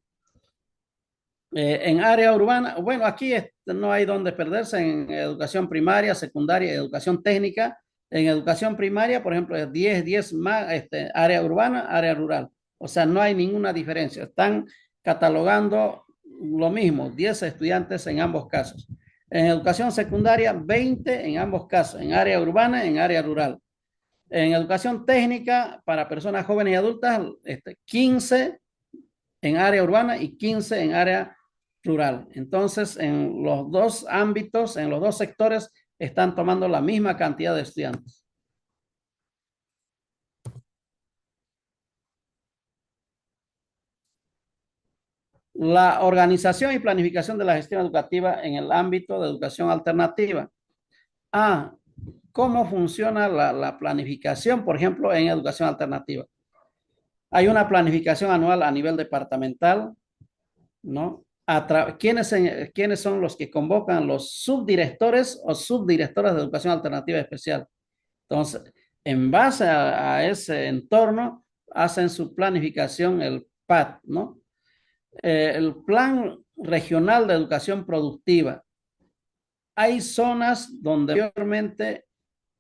En área urbana, bueno, aquí no hay donde perderse en educación primaria, secundaria, educación técnica. En educación primaria, por ejemplo, es 10 más, área urbana, área rural. O sea, no hay ninguna diferencia. Están catalogando lo mismo, 10 estudiantes en ambos casos. En educación secundaria, 20 en ambos casos, en área urbana, en área rural. En educación técnica para personas jóvenes y adultas, 15 en área urbana y 15 en área rural. Entonces, en los dos ámbitos, en los dos sectores, están tomando la misma cantidad de estudiantes. La organización y planificación de la gestión educativa en el ámbito de educación alternativa. Ah, ¿cómo funciona la planificación, por ejemplo, en educación alternativa? Hay una planificación anual a nivel departamental, ¿no? ¿Quiénes son los que convocan los subdirectores o subdirectoras de educación alternativa especial? Entonces, en base a ese entorno, hacen su planificación, el PAD, ¿no? El Plan Regional de Educación Productiva. Hay zonas donde mayormente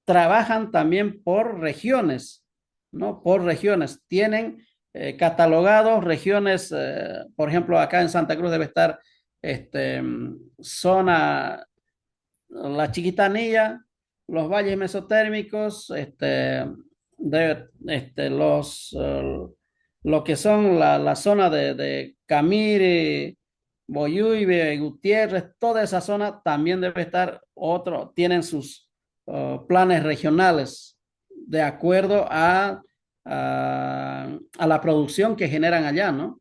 trabajan también por regiones, ¿no? Por regiones. Tienen catalogados regiones, por ejemplo, acá en Santa Cruz debe estar zona La Chiquitanía, los valles mesotérmicos, lo que son la zona de Camiri, Boyuibe, Gutiérrez, toda esa zona también debe estar tienen sus planes regionales de acuerdo a la producción que generan allá, ¿no?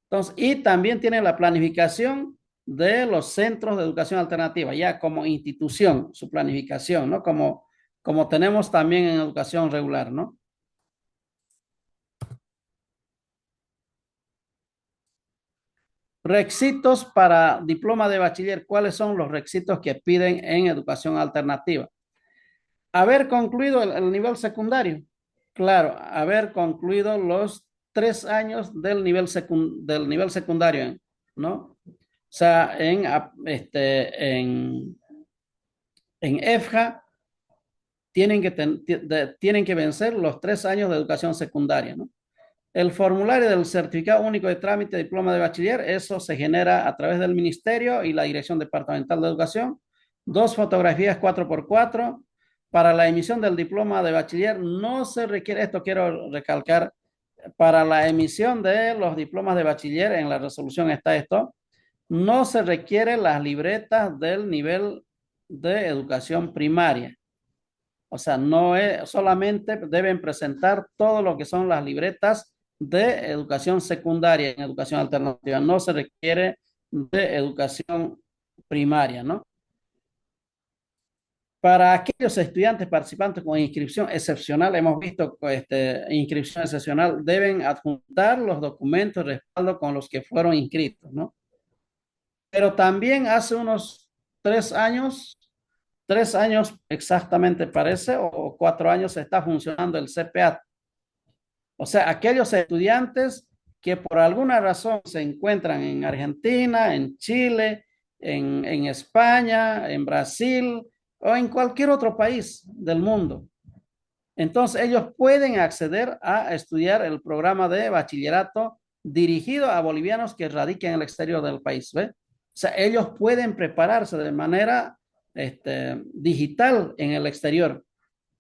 Entonces, y también tienen la planificación de los centros de educación alternativa, ya como institución, su planificación, ¿no? Como tenemos también en educación regular, ¿no? Requisitos para diploma de bachiller. ¿Cuáles son los requisitos que piden en educación alternativa? Haber concluido el nivel secundario. Claro, haber concluido los 3 años del nivel secundario, ¿no? O sea, en EFJA tienen que vencer los 3 años de educación secundaria, ¿no? El formulario del certificado único de trámite de diploma de bachiller, eso se genera a través del ministerio y la Dirección Departamental de Educación. 2 fotografías 4x4. Para la emisión del diploma de bachiller no se requiere, esto quiero recalcar, para la emisión de los diplomas de bachiller, en la resolución está esto, no se requiere las libretas del nivel de educación primaria. O sea, no es, solamente deben presentar todo lo que son las libretas de educación secundaria en educación alternativa. No se requiere de educación primaria, ¿no? Para aquellos estudiantes participantes con inscripción excepcional, hemos visto inscripción excepcional, deben adjuntar los documentos de respaldo con los que fueron inscritos, ¿no? Pero también hace unos 3 años, 3 años exactamente parece, o 4 años está funcionando el CPA. O sea, aquellos estudiantes que por alguna razón se encuentran en Argentina, en Chile, en España, en Brasil o en cualquier otro país del mundo. Entonces, ellos pueden acceder a estudiar el programa de bachillerato dirigido a bolivianos que radiquen en el exterior del país. ¿Ve? O sea, ellos pueden prepararse de manera digital en el exterior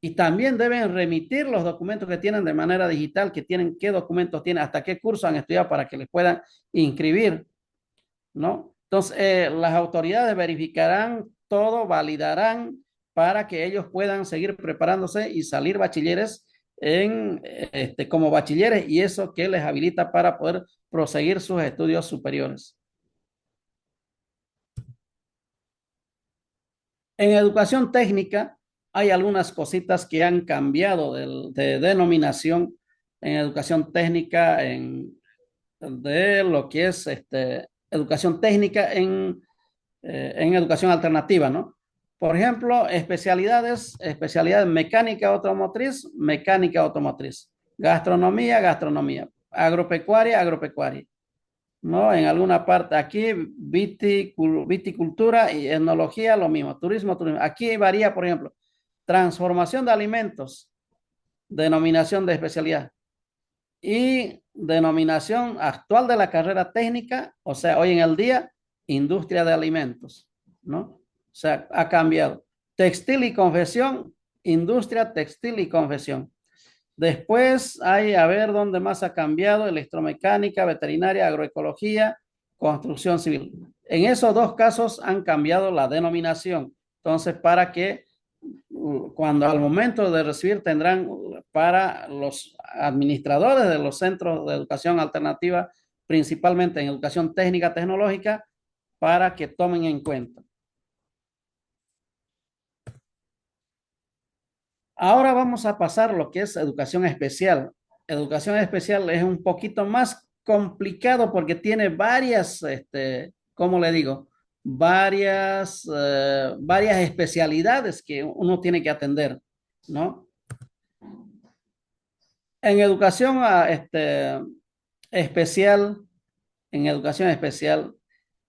y también deben remitir los documentos que tienen de manera digital, que tienen qué documentos tienen, hasta qué curso han estudiado para que les puedan inscribir, ¿no? Entonces, las autoridades verificarán todo, validarán para que ellos puedan seguir preparándose y salir bachilleres como bachilleres y eso que les habilita para poder proseguir sus estudios superiores. En educación técnica hay algunas cositas que han cambiado de denominación en educación técnica, de lo que es educación técnica en educación alternativa, ¿no? Por ejemplo, especialidades mecánica automotriz, gastronomía, gastronomía, agropecuaria, agropecuaria, ¿no? En alguna parte, aquí viticultura y etnología, lo mismo, turismo, turismo. Aquí varía, por ejemplo, transformación de alimentos, denominación de especialidad y denominación actual de la carrera técnica, o sea, hoy en el día, industria de alimentos, ¿no? O sea, ha cambiado. Textil y confección, industria textil y confección. Después hay, a ver dónde más ha cambiado, electromecánica, veterinaria, agroecología, construcción civil. En esos dos casos han cambiado la denominación. Entonces, para que cuando al momento de recibir tendrán para los administradores de los centros de educación alternativa, principalmente en educación técnica tecnológica, para que tomen en cuenta. Ahora vamos a pasar a lo que es educación especial. Educación especial es un poquito más complicado porque tiene varias, ¿cómo le digo? Varias especialidades que uno tiene que atender, ¿no? En educación especial, en educación especial,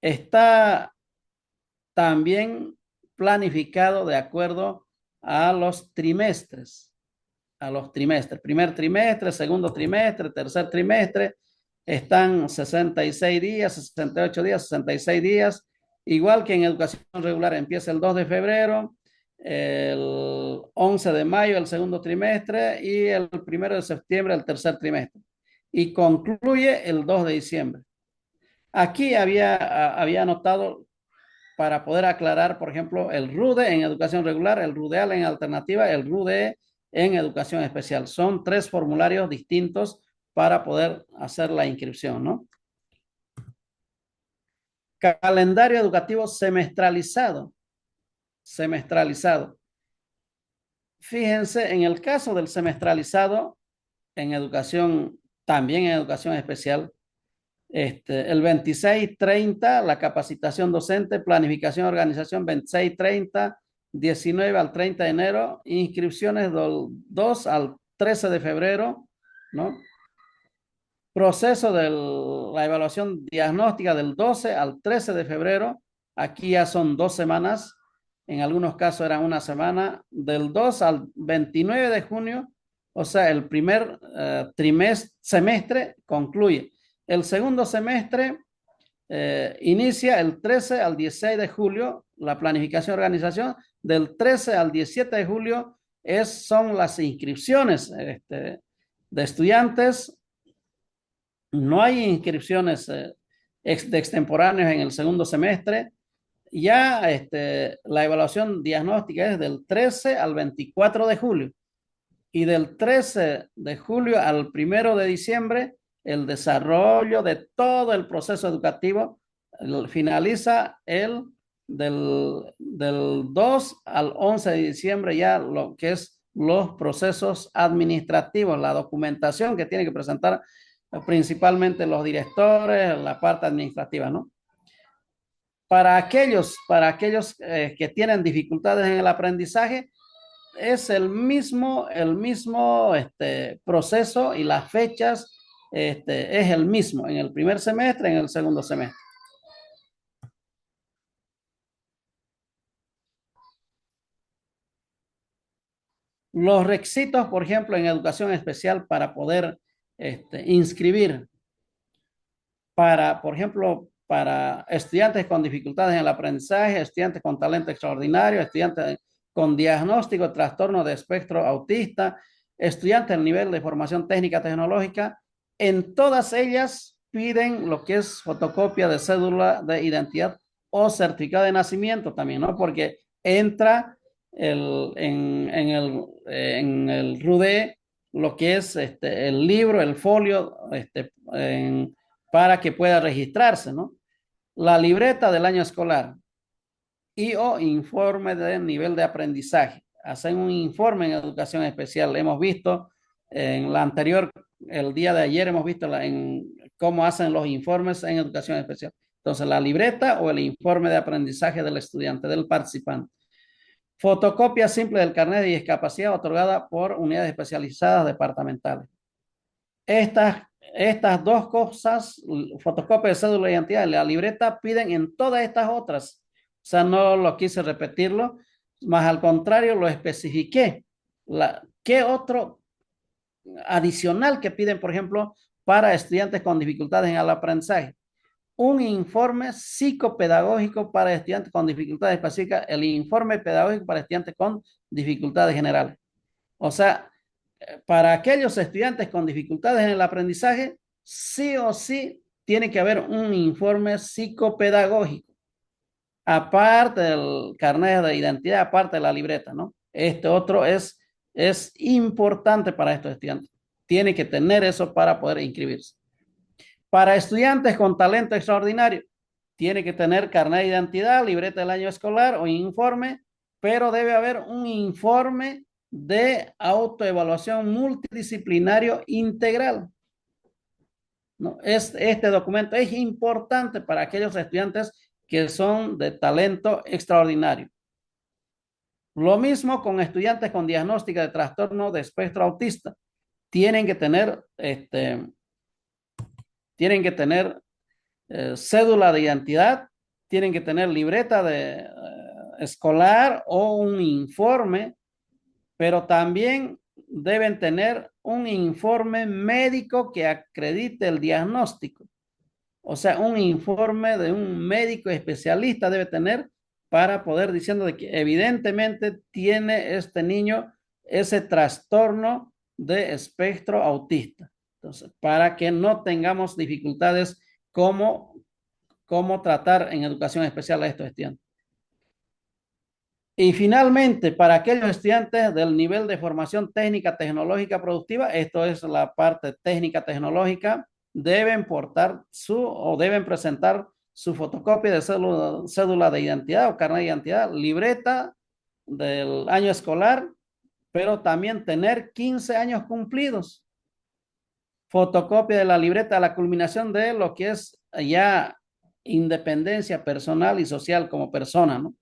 está también planificado de acuerdo a los trimestres, primer trimestre, segundo trimestre, tercer trimestre, están 66 días, 68 días, 66 días, igual que en educación regular empieza el 2 de febrero, el 11 de mayo el segundo trimestre y el 1 de septiembre el tercer trimestre. Y concluye el 2 de diciembre. Aquí había anotado para poder aclarar, por ejemplo, el RUDE en educación regular, el RUDEAL en alternativa, el RUDE en educación especial. Son 3 formularios distintos para poder hacer la inscripción, ¿no? Calendario educativo semestralizado. Semestralizado. Fíjense, en el caso del semestralizado, en educación, también en educación especial, el 26-30, la capacitación docente, planificación, organización, 26-30, 19 al 30 de enero, inscripciones del 2 al 13 de febrero, ¿no? Proceso de la evaluación diagnóstica del 12 al 13 de febrero, aquí ya son 2 semanas, en algunos casos eran una semana, del 2 al 29 de junio, o sea, el primer semestre concluye. El segundo semestre inicia el 13 al 16 de julio, la planificación y organización, del 13 al 17 de julio son las inscripciones de estudiantes. No hay inscripciones de extemporáneos en el segundo semestre. Ya la evaluación diagnóstica es del 13 al 24 de julio y del 13 de julio al 1 de diciembre el desarrollo de todo el proceso educativo finaliza el del 2 al 11 de diciembre ya lo que es los procesos administrativos, la documentación que tiene que presentar principalmente los directores, la parte administrativa, ¿no? Para aquellos que tienen dificultades en el aprendizaje, es el mismo proceso y las fechas es el mismo en el primer semestre, en el segundo semestre. Los requisitos, por ejemplo, en educación especial para poder inscribir por ejemplo, para estudiantes con dificultades en el aprendizaje, estudiantes con talento extraordinario, estudiantes con diagnóstico de trastorno de espectro autista, estudiantes del nivel de formación técnica tecnológica, en todas ellas piden lo que es fotocopia de cédula de identidad o certificado de nacimiento también, ¿no? Porque entra en el RUDE lo que es el libro, el folio, para que pueda registrarse, ¿no? La libreta del año escolar y o informe de nivel de aprendizaje. Hacen un informe en educación especial. Hemos visto en la anterior, el día de ayer, hemos visto en cómo hacen los informes en educación especial. Entonces, la libreta o el informe de aprendizaje del estudiante, del participante. Fotocopia simple del carnet de discapacidad otorgada por unidades especializadas departamentales. Estas dos cosas, fotocopia de cédula de identidad y la libreta, piden en todas estas otras. O sea, no lo quise repetirlo, más al contrario, lo especifiqué. ¿Qué otro adicional que piden, por ejemplo, para estudiantes con dificultades en el aprendizaje? Un informe psicopedagógico para estudiantes con dificultades específicas, el informe pedagógico para estudiantes con dificultades generales. O sea, para aquellos estudiantes con dificultades en el aprendizaje, sí o sí tiene que haber un informe psicopedagógico, aparte del carnet de identidad, aparte de la libreta, ¿no? Este otro es importante para estos estudiantes. Tiene que tener eso para poder inscribirse. Para estudiantes con talento extraordinario, tiene que tener carnet de identidad, libreta del año escolar o informe, pero debe haber un informe de autoevaluación multidisciplinario integral, ¿no? Este documento es importante para aquellos estudiantes que son de talento extraordinario. Lo mismo con estudiantes con diagnóstica de trastorno de espectro autista. Tienen que tener cédula de identidad, tienen que tener libreta de escolar o un informe, pero también deben tener un informe médico que acredite el diagnóstico. O sea, un informe de un médico especialista debe tener para poder diciendo de que evidentemente tiene este niño ese trastorno de espectro autista. Entonces, para que no tengamos dificultades cómo tratar en educación especial a estos estudiantes. Y finalmente, para aquellos estudiantes del nivel de formación técnica, tecnológica, productiva, esto es la parte técnica tecnológica, deben deben presentar su fotocopia de cédula de identidad o carnet de identidad, libreta del año escolar, pero también tener 15 años cumplidos. Fotocopia de la libreta a la culminación de lo que es ya independencia personal y social como persona, ¿no?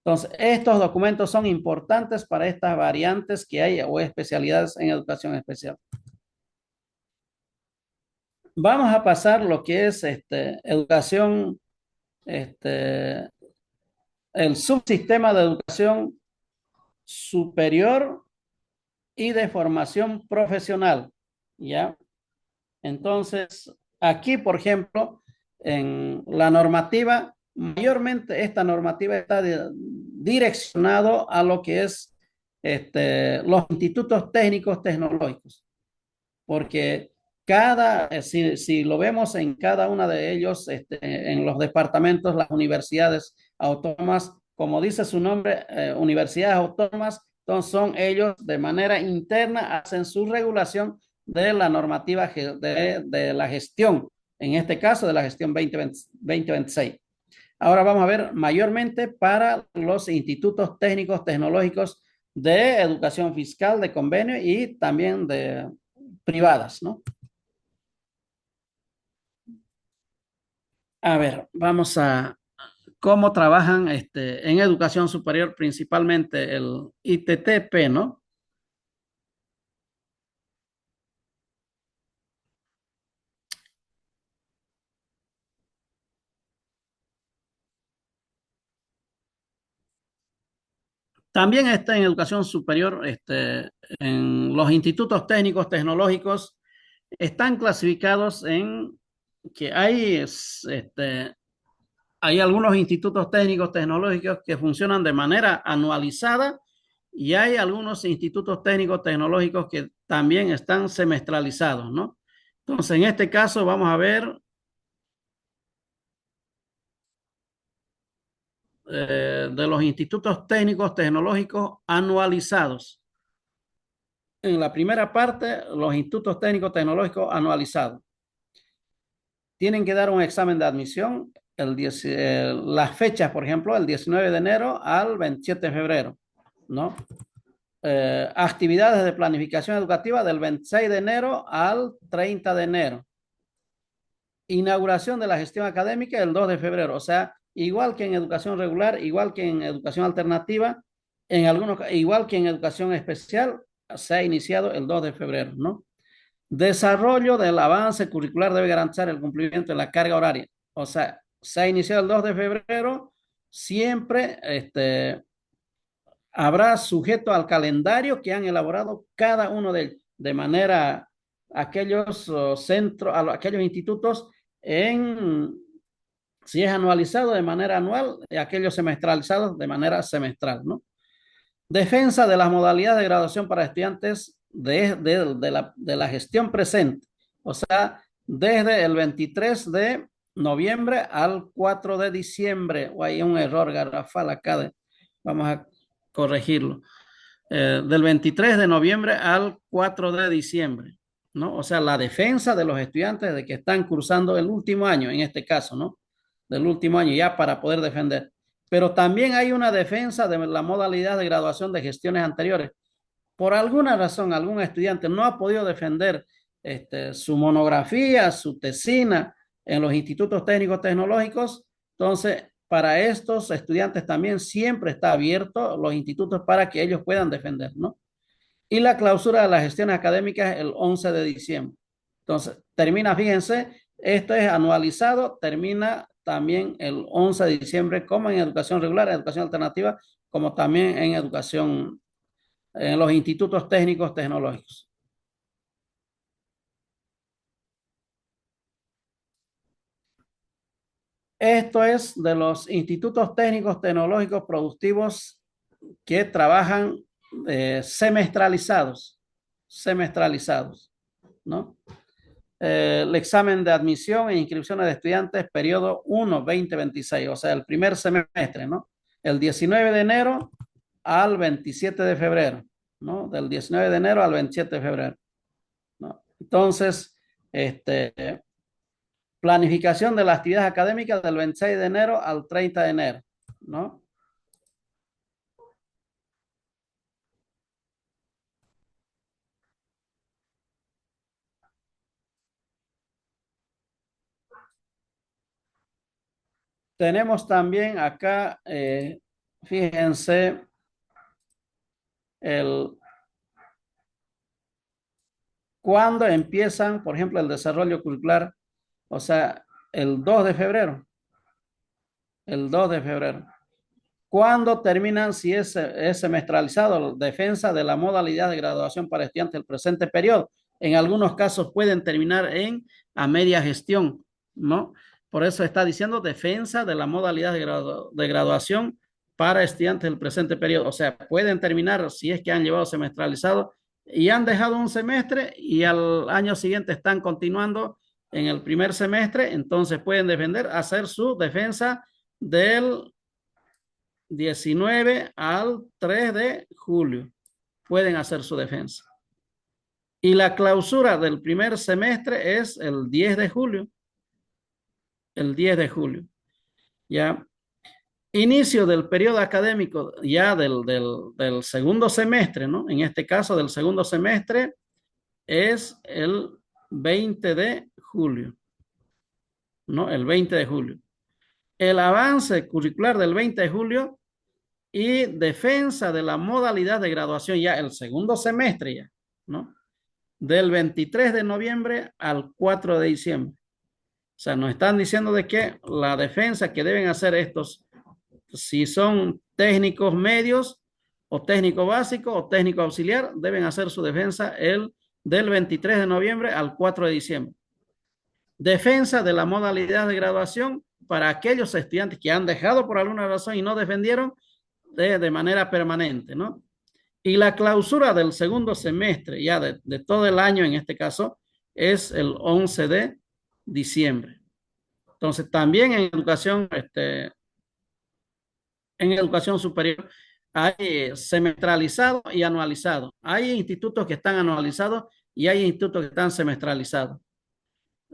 Entonces, estos documentos son importantes para estas variantes que hay o especialidades en educación especial. Vamos a pasar lo que es educación, el subsistema de educación superior y de formación profesional, ¿ya? Entonces, aquí, por ejemplo, en la normativa, mayormente esta normativa está direccionado a lo que es los institutos técnicos tecnológicos, porque si lo vemos en cada una de ellos, en los departamentos, las universidades autónomas, como dice su nombre, universidades autónomas, entonces son ellos de manera interna, hacen su regulación de la normativa de la gestión, en este caso de la gestión 2026. Ahora vamos a ver mayormente para los institutos técnicos tecnológicos de educación fiscal, de convenio y también de privadas, ¿no? A ver, vamos a cómo trabajan en educación superior, principalmente el ITTP, ¿no? También está en educación superior, en los institutos técnicos tecnológicos, están clasificados en que hay algunos institutos técnicos tecnológicos que funcionan de manera anualizada y hay algunos institutos técnicos tecnológicos que también están semestralizados, ¿no? Entonces, en este caso vamos a ver de los institutos técnicos tecnológicos anualizados. En la primera parte, los institutos técnicos tecnológicos anualizados tienen que dar un examen de admisión las fechas, por ejemplo, el 19 de enero al 27 de febrero, ¿no? Actividades de planificación educativa del 26 de enero al 30 de enero. Inauguración de la gestión académica el 2 de febrero, o sea, igual que en educación regular, igual que en educación alternativa, igual que en educación especial, se ha iniciado el 2 de febrero, ¿no? Desarrollo del avance curricular debe garantizar el cumplimiento de la carga horaria. O sea, se ha iniciado el 2 de febrero, siempre habrá sujeto al calendario que han elaborado cada uno de ellos, de manera aquellos centros, aquellos institutos en, si es anualizado de manera anual, aquellos semestralizados de manera semestral, ¿no? Defensa de las modalidades de graduación para estudiantes de la gestión presente, o sea, desde el 23 de noviembre al 4 de diciembre, o hay un error garrafal acá, vamos a corregirlo, del 23 de noviembre al 4 de diciembre, ¿no? O sea, la defensa de los estudiantes de que están cursando el último año, en este caso, ¿no? Del último año ya para poder defender. Pero también hay una defensa de la modalidad de graduación de gestiones anteriores. Por alguna razón, algún estudiante no ha podido defender su monografía, su tesina en los institutos técnicos tecnológicos. Entonces, para estos estudiantes también siempre está abierto los institutos para que ellos puedan defender, ¿no? Y la clausura de las gestiones académicas el 11 de diciembre. Entonces, termina, fíjense, esto es anualizado, termina también el 11 de diciembre, como en educación regular, educación alternativa, como también en educación, en los institutos técnicos tecnológicos. Esto es de los institutos técnicos tecnológicos productivos que trabajan semestralizados, ¿no? El examen de admisión e inscripciones de estudiantes, periodo 1, 2026, o sea, el primer semestre, ¿no? El 19 de enero al 27 de febrero, ¿no? Del 19 de enero al 27 de febrero, ¿no? Entonces, planificación de las actividades académicas del 26 de enero al 30 de enero, ¿no? Tenemos también acá, fíjense, el, cuando empiezan, por ejemplo, el desarrollo curricular, o sea, el 2 de febrero, el 2 de febrero. ¿Cuándo terminan, si es semestralizado, defensa de la modalidad de graduación para estudiantes del presente periodo? En algunos casos pueden terminar a media gestión, ¿no? Por eso está diciendo defensa de la modalidad de graduación para estudiantes del presente periodo. O sea, pueden terminar si es que han llevado semestralizado y han dejado un semestre y al año siguiente están continuando en el primer semestre, entonces pueden defender, hacer su defensa del 19 al 3 de julio. Pueden hacer su defensa. Y la clausura del primer semestre es el 10 de julio. El 10 de julio. ¿ya? Inicio del periodo académico ya del segundo semestre, ¿no? En este caso del segundo semestre es el 20 de julio, ¿no? El 20 de julio. El avance curricular del 20 de julio y defensa de la modalidad de graduación ya el segundo semestre ya, ¿no? Del 23 de noviembre al 4 de diciembre. O sea, nos están diciendo de que la defensa que deben hacer estos, si son técnicos medios o técnico básico o técnico auxiliar, deben hacer su defensa del 23 de noviembre al 4 de diciembre. Defensa de la modalidad de graduación para aquellos estudiantes que han dejado por alguna razón y no defendieron de manera permanente, ¿no? Y la clausura del segundo semestre, ya de todo el año en este caso, es el 11 de diciembre. Entonces, también en educación superior hay semestralizado y anualizado. Hay institutos que están anualizados y hay institutos que están semestralizados.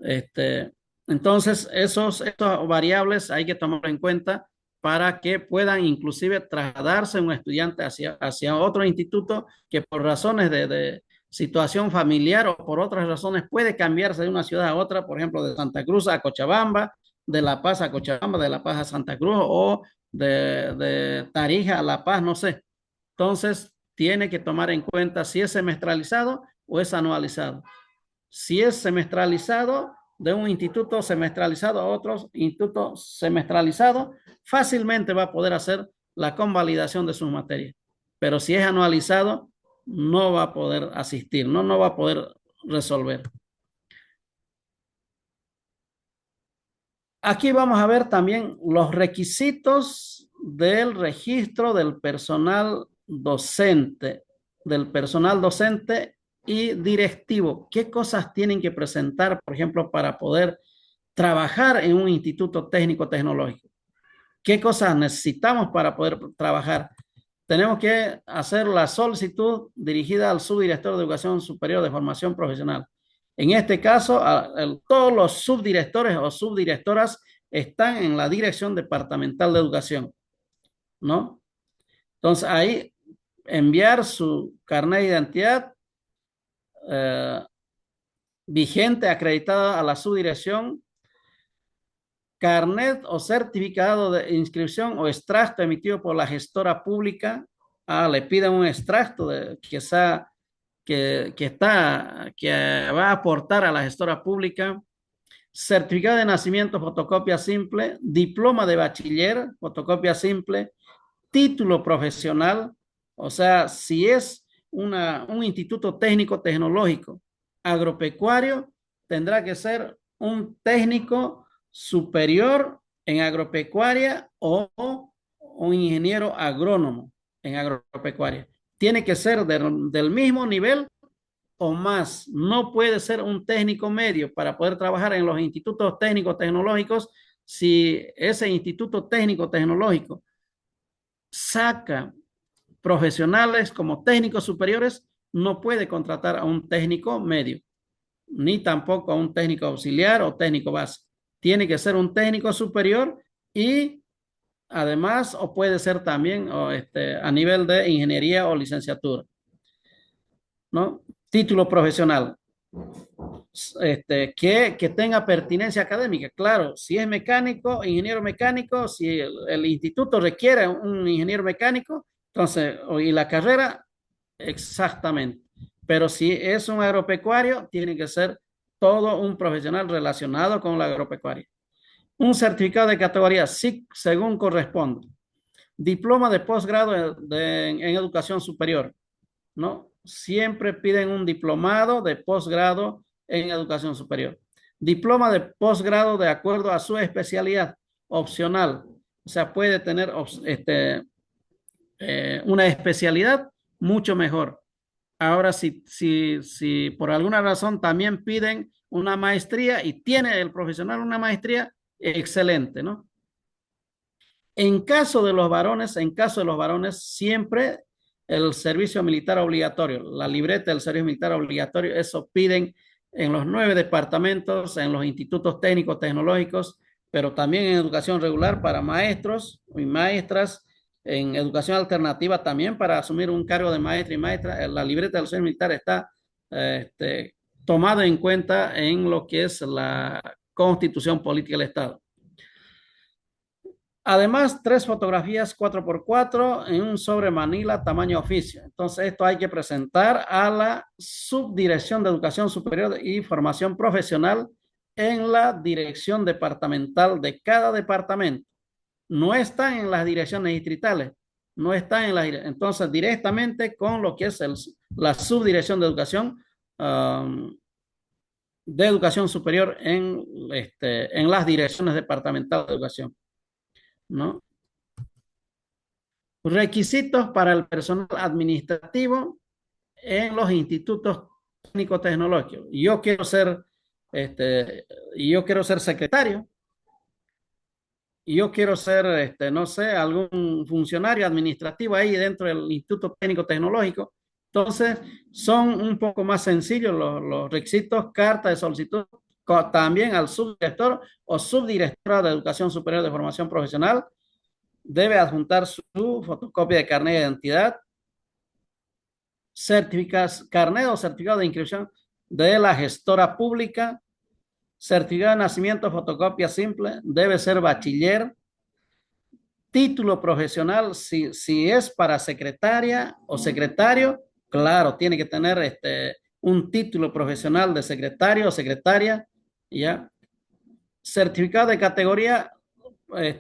Este, entonces, estos variables hay que tomar en cuenta para que puedan inclusive trasladarse un estudiante hacia otro instituto que por razones de situación familiar o por otras razones puede cambiarse de una ciudad a otra, por ejemplo, de Santa Cruz a Cochabamba, de La Paz a Cochabamba, de La Paz a Santa Cruz o de Tarija a La Paz, no sé. Entonces, tiene que tomar en cuenta si es semestralizado o es anualizado. Si es semestralizado, de un instituto semestralizado a otro instituto semestralizado, fácilmente va a poder hacer la convalidación de sus materias. Pero si es anualizado, no va a poder asistir, no va a poder resolver. Aquí vamos a ver también los requisitos del registro del personal docente y directivo. ¿Qué cosas tienen que presentar, por ejemplo, para poder trabajar en un instituto técnico tecnológico? ¿Qué cosas necesitamos para poder trabajar? Tenemos que hacer la solicitud dirigida al subdirector de Educación Superior de Formación Profesional. En este caso, todos los subdirectores o subdirectoras están en la Dirección Departamental de Educación, ¿no? Entonces, ahí enviar su carnet de identidad eh, vigente, acreditada a la subdirección, carnet o certificado de inscripción o extracto emitido por la gestora pública. Le piden un extracto que va a aportar a la gestora pública, certificado de nacimiento, fotocopia simple, diploma de bachiller, fotocopia simple, título profesional, o sea, si es un instituto técnico tecnológico agropecuario, tendrá que ser un técnico superior en agropecuaria o un ingeniero agrónomo en agropecuaria. Tiene que ser del mismo nivel o más. No puede ser un técnico medio para poder trabajar en los institutos técnicos tecnológicos si ese instituto técnico tecnológico saca profesionales como técnicos superiores, no puede contratar a un técnico medio, ni tampoco a un técnico auxiliar o técnico básico. Tiene que ser un técnico superior y además, o puede ser también a nivel de ingeniería o licenciatura, ¿no? Título profesional. Que tenga pertinencia académica. Claro, si es mecánico, ingeniero mecánico, si el instituto requiere un ingeniero mecánico, entonces, y la carrera, exactamente. Pero si es un agropecuario, tiene que ser todo un profesional relacionado con la agropecuaria. Un certificado de categoría SIC según corresponde. Diploma de posgrado en educación superior, ¿no? Siempre piden un diplomado de posgrado en educación superior. Diploma de posgrado de acuerdo a su especialidad, opcional. O sea, puede tener una especialidad mucho mejor. Ahora, si por alguna razón también piden una maestría y tiene el profesional una maestría, excelente, ¿no? En caso de los varones, siempre el servicio militar obligatorio, la libreta del servicio militar obligatorio, eso piden en los 9 departamentos, en los institutos técnicos tecnológicos, pero también en educación regular para maestros y maestras, en educación alternativa también para asumir un cargo de maestra y maestra. La libreta del servicio militar está tomada en cuenta en lo que es la constitución política del Estado. Además, 3 fotografías 4x4 en un sobre Manila tamaño oficio. Entonces, esto hay que presentar a la Subdirección de Educación Superior y Formación Profesional en la dirección departamental de cada departamento. No están en las direcciones distritales, no están en las, entonces directamente con lo que es la Subdirección de Educación Superior en las direcciones departamentales de educación, ¿no? Requisitos para el personal administrativo en los institutos técnicos tecnológicos. Este, yo quiero ser secretario, y yo quiero ser, no sé, algún funcionario administrativo ahí dentro del Instituto Técnico Tecnológico. Entonces, son un poco más sencillos los requisitos, carta de solicitud, también al subdirector o subdirectora de Educación Superior de Formación Profesional. Debe adjuntar su fotocopia de carnet de identidad, carnet o certificado de inscripción de la gestora pública, certificado de nacimiento, fotocopia simple, debe ser bachiller, título profesional, si es para secretaria o secretario, claro, tiene que tener un título profesional de secretario o secretaria, ¿ya? Certificado de categoría,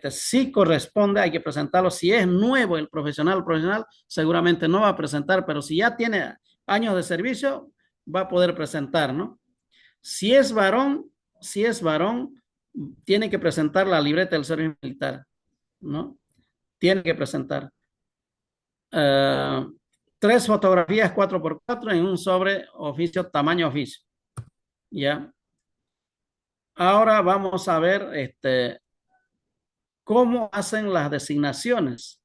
sí corresponde, hay que presentarlo. Si es nuevo el profesional, seguramente no va a presentar, pero si ya tiene años de servicio, va a poder presentar, ¿no? Si es varón, si es varón, tiene que presentar la libreta del servicio militar, ¿no? Tiene que presentar. 3 fotografías 4x4 en un sobre oficio, tamaño oficio. ¿Ya? Ahora vamos a ver cómo hacen las designaciones.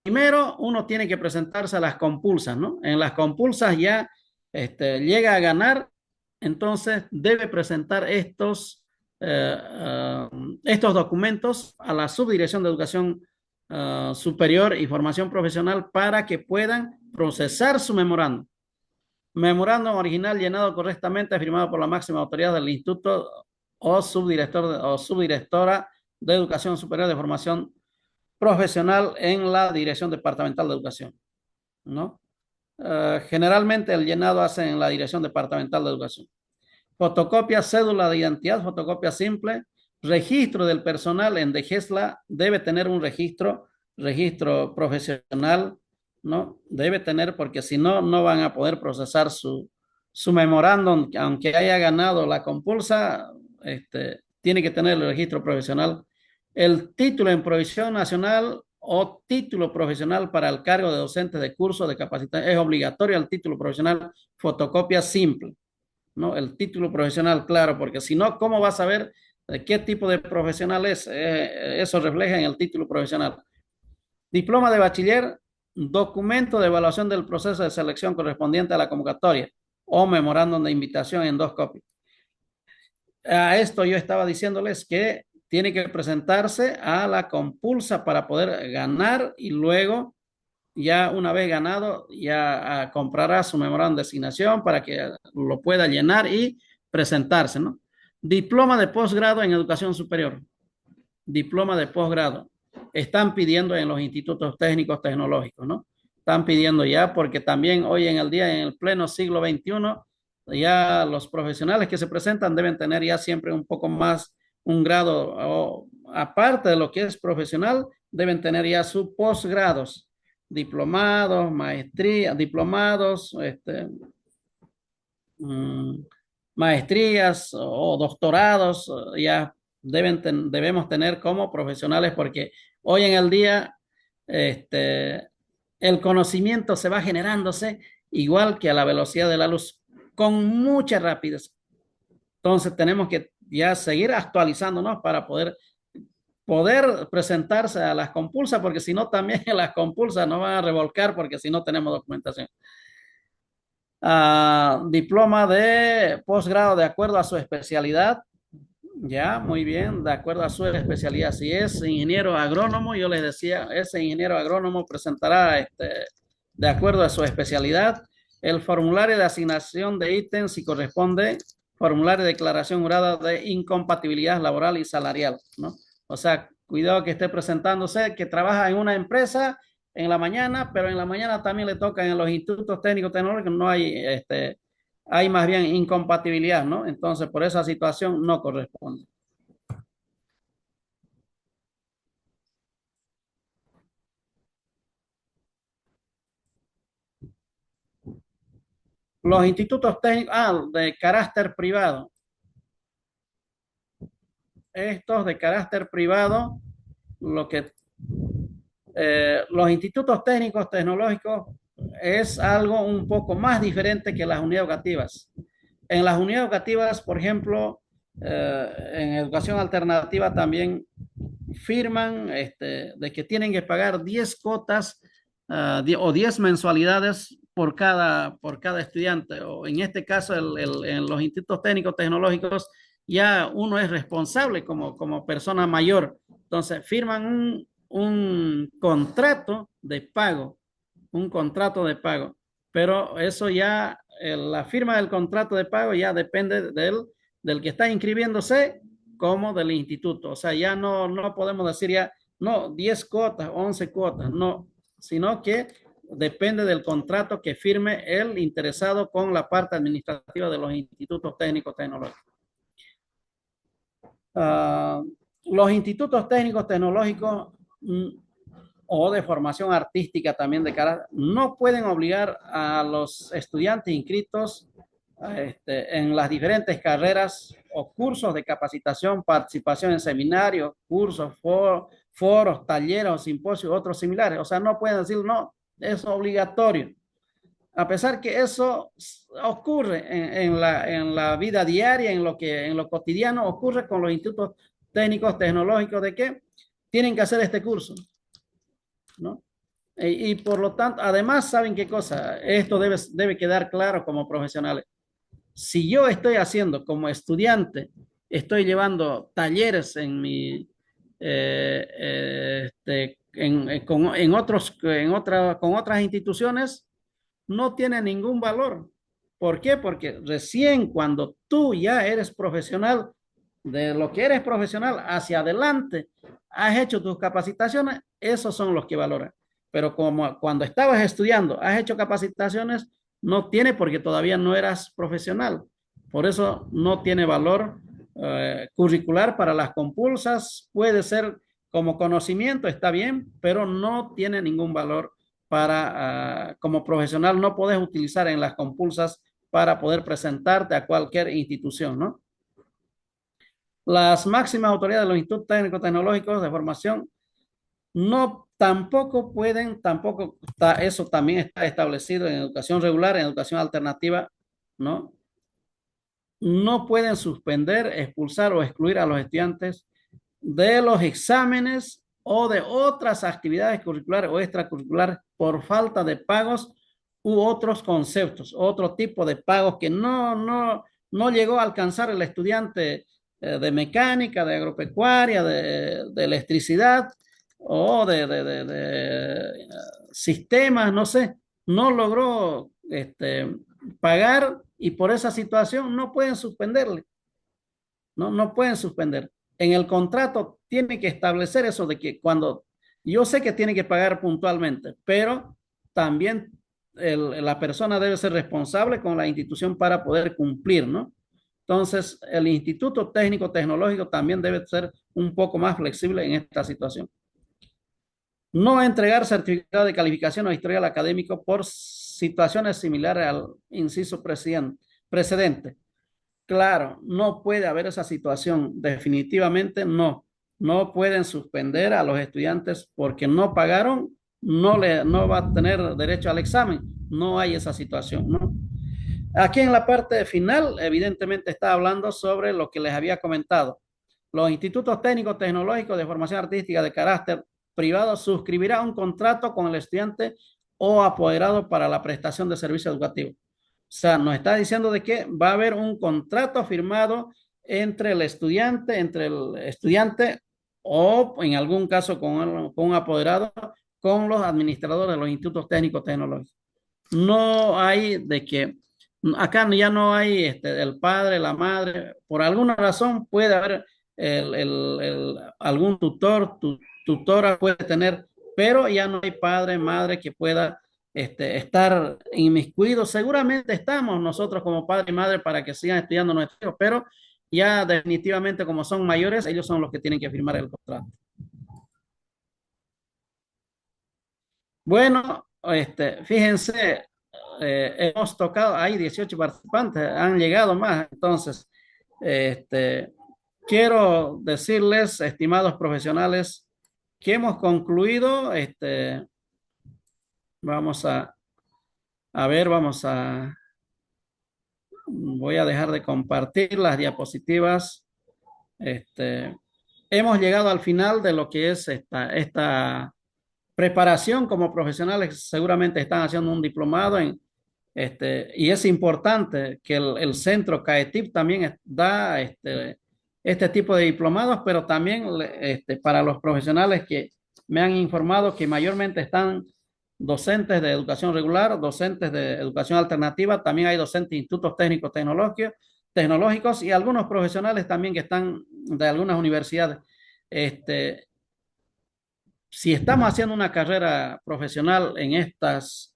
Primero, uno tiene que presentarse a las compulsas, ¿no? En las compulsas ya llega a ganar, entonces debe presentar estos documentos a la Subdirección de Educación Superior y Formación Profesional para que puedan procesar su memorando. Memorándum original llenado correctamente, firmado por la máxima autoridad del instituto o subdirector o subdirectora de Educación Superior de Formación Profesional en la Dirección Departamental de Educación, ¿no? Generalmente el llenado hace en la Dirección Departamental de Educación. Fotocopia, cédula de identidad, fotocopia simple, registro del personal en DGESLA, debe tener un registro profesional, ¿no? Debe tener, porque si no, no van a poder procesar su memorándum, aunque haya ganado la compulsa, tiene que tener el registro profesional. El título en provisión nacional o título profesional para el cargo de docente de curso de capacitación, es obligatorio el título profesional, fotocopia simple, ¿no? El título profesional, claro, porque si no, ¿cómo vas a saber de qué tipo de profesional es? Eso refleja en el título profesional. Diploma de bachiller, documento de evaluación del proceso de selección correspondiente a la convocatoria o memorándum de invitación en 2 copias. A esto yo estaba diciéndoles que tiene que presentarse a la compulsa para poder ganar y luego, ya una vez ganado, ya comprará su memorándum de asignación para que lo pueda llenar y presentarse, ¿no? Diploma de posgrado en educación superior. Diploma de posgrado. Están pidiendo en los institutos técnicos tecnológicos, ¿no? Están pidiendo ya porque también hoy en el día, en el pleno siglo XXI, ya los profesionales que se presentan deben tener ya siempre un poco más, un grado, aparte de lo que es profesional, deben tener ya sus posgrados, diplomados, maestría, diplomados, maestrías o doctorados, ya debemos tener como profesionales porque hoy en el día el conocimiento se va generándose igual que a la velocidad de la luz, con mucha rapidez. Entonces tenemos que ya seguir actualizándonos para poder presentarse a las compulsas, porque si no también las compulsas nos van a revolcar porque si no tenemos documentación. Diploma de posgrado de acuerdo a su especialidad, Ya, muy bien, de acuerdo a su especialidad. Si es ingeniero agrónomo, yo les decía, ese ingeniero agrónomo presentará, de acuerdo a su especialidad, el formulario de asignación de ítems si corresponde, formulario de declaración jurada de incompatibilidad laboral y salarial, ¿no? O sea, cuidado que esté presentándose, que trabaja en una empresa en la mañana, pero en la mañana también le toca en los institutos técnicos tecnológicos, no hay, hay más bien incompatibilidad, ¿no? Entonces, por esa situación no corresponde. Los institutos técnicos, de carácter privado. Estos de carácter privado, lo que los institutos técnicos tecnológicos es algo un poco más diferente que las unidades educativas. En las unidades educativas, por ejemplo, en educación alternativa también firman de que tienen que pagar 10 cuotas o 10 mensualidades por cada estudiante. O en este caso, en los institutos técnicos tecnológicos, ya uno es responsable como persona mayor. Entonces, firman un contrato de pago, un contrato de pago. Pero eso ya, la firma del contrato de pago ya depende del que está inscribiéndose como del instituto. O sea, ya no podemos decir ya, no, 10 cuotas, 11 cuotas, no, sino que depende del contrato que firme el interesado con la parte administrativa de los institutos técnicos tecnológicos. Uh, los institutos técnicos tecnológicos o de formación artística también de cara, no pueden obligar a los estudiantes inscritos en las diferentes carreras o cursos de capacitación, participación en seminarios, cursos, foros, talleres o simposios, otros similares. O sea, no pueden decir, no, es obligatorio. A pesar que eso ocurre en la vida diaria, en lo cotidiano, ocurre con los institutos técnicos tecnológicos de que tienen que hacer este curso, ¿no? Y por lo tanto, además, ¿saben qué cosa? Esto debe quedar claro como profesionales. Si yo estoy haciendo como estudiante, estoy llevando talleres en mi, con otras instituciones, no tiene ningún valor. ¿Por qué? Porque recién cuando tú ya eres profesional, de lo que eres profesional hacia adelante, has hecho tus capacitaciones, esos son los que valoran. Pero como cuando estabas estudiando, has hecho capacitaciones, no tiene porque todavía no eras profesional. Por eso no tiene valor curricular para las compulsas. Puede ser como conocimiento, está bien, pero no tiene ningún valor para, como profesional, no puedes utilizar en las compulsas para poder presentarte a cualquier institución, ¿no? Las máximas autoridades de los institutos técnicos tecnológicos de formación no tampoco pueden, tampoco eso también está establecido en educación regular, en educación alternativa, ¿no? No pueden suspender, expulsar o excluir a los estudiantes de los exámenes o de otras actividades curriculares o extracurriculares por falta de pagos u otros conceptos, otro tipo de pagos que no llegó a alcanzar el estudiante de mecánica, de agropecuaria, de electricidad o de sistemas, no sé, no logró pagar y por esa situación no pueden suspenderle, no pueden suspender. En el contrato tiene que establecer eso de que cuando yo sé que tiene que pagar puntualmente, pero también la persona debe ser responsable con la institución para poder cumplir, ¿no? Entonces, el Instituto Técnico Tecnológico también debe ser un poco más flexible en esta situación. No entregar certificado de calificación o historial académico por situaciones similares al inciso precedente. Claro, no puede haber esa situación. Definitivamente no. No pueden suspender a los estudiantes porque no pagaron, no va a tener derecho al examen. No hay esa situación, ¿no? Aquí en la parte final, evidentemente está hablando sobre lo que les había comentado. Los institutos técnicos tecnológicos de formación artística de carácter privado suscribirán un contrato con el estudiante o apoderado para la prestación de servicio educativo. O sea, nos está diciendo de que va a haber un contrato firmado entre el estudiante o en algún caso con un apoderado, con los administradores de los institutos técnicos tecnológicos. No hay de que acá ya no hay el padre, la madre, por alguna razón puede haber algún tutora puede tener, pero ya no hay padre, madre que pueda estar inmiscuidos. Seguramente estamos nosotros como padre y madre para que sigan estudiando nuestros hijos, pero ya definitivamente como son mayores, ellos son los que tienen que firmar el contrato. Bueno, fíjense, hemos tocado, hay 18 participantes, han llegado más, entonces, este, quiero decirles, estimados profesionales, que hemos concluido, vamos a ver, voy a dejar de compartir las diapositivas, este, hemos llegado al final de lo que es esta preparación como profesionales. Seguramente están haciendo un diplomado y es importante que el centro CAETIP también da este tipo de diplomados, pero también para los profesionales que me han informado que mayormente están docentes de educación regular, docentes de educación alternativa, también hay docentes de institutos técnicos tecnológicos y algunos profesionales también que están de algunas universidades. Este, si estamos haciendo una carrera profesional en estos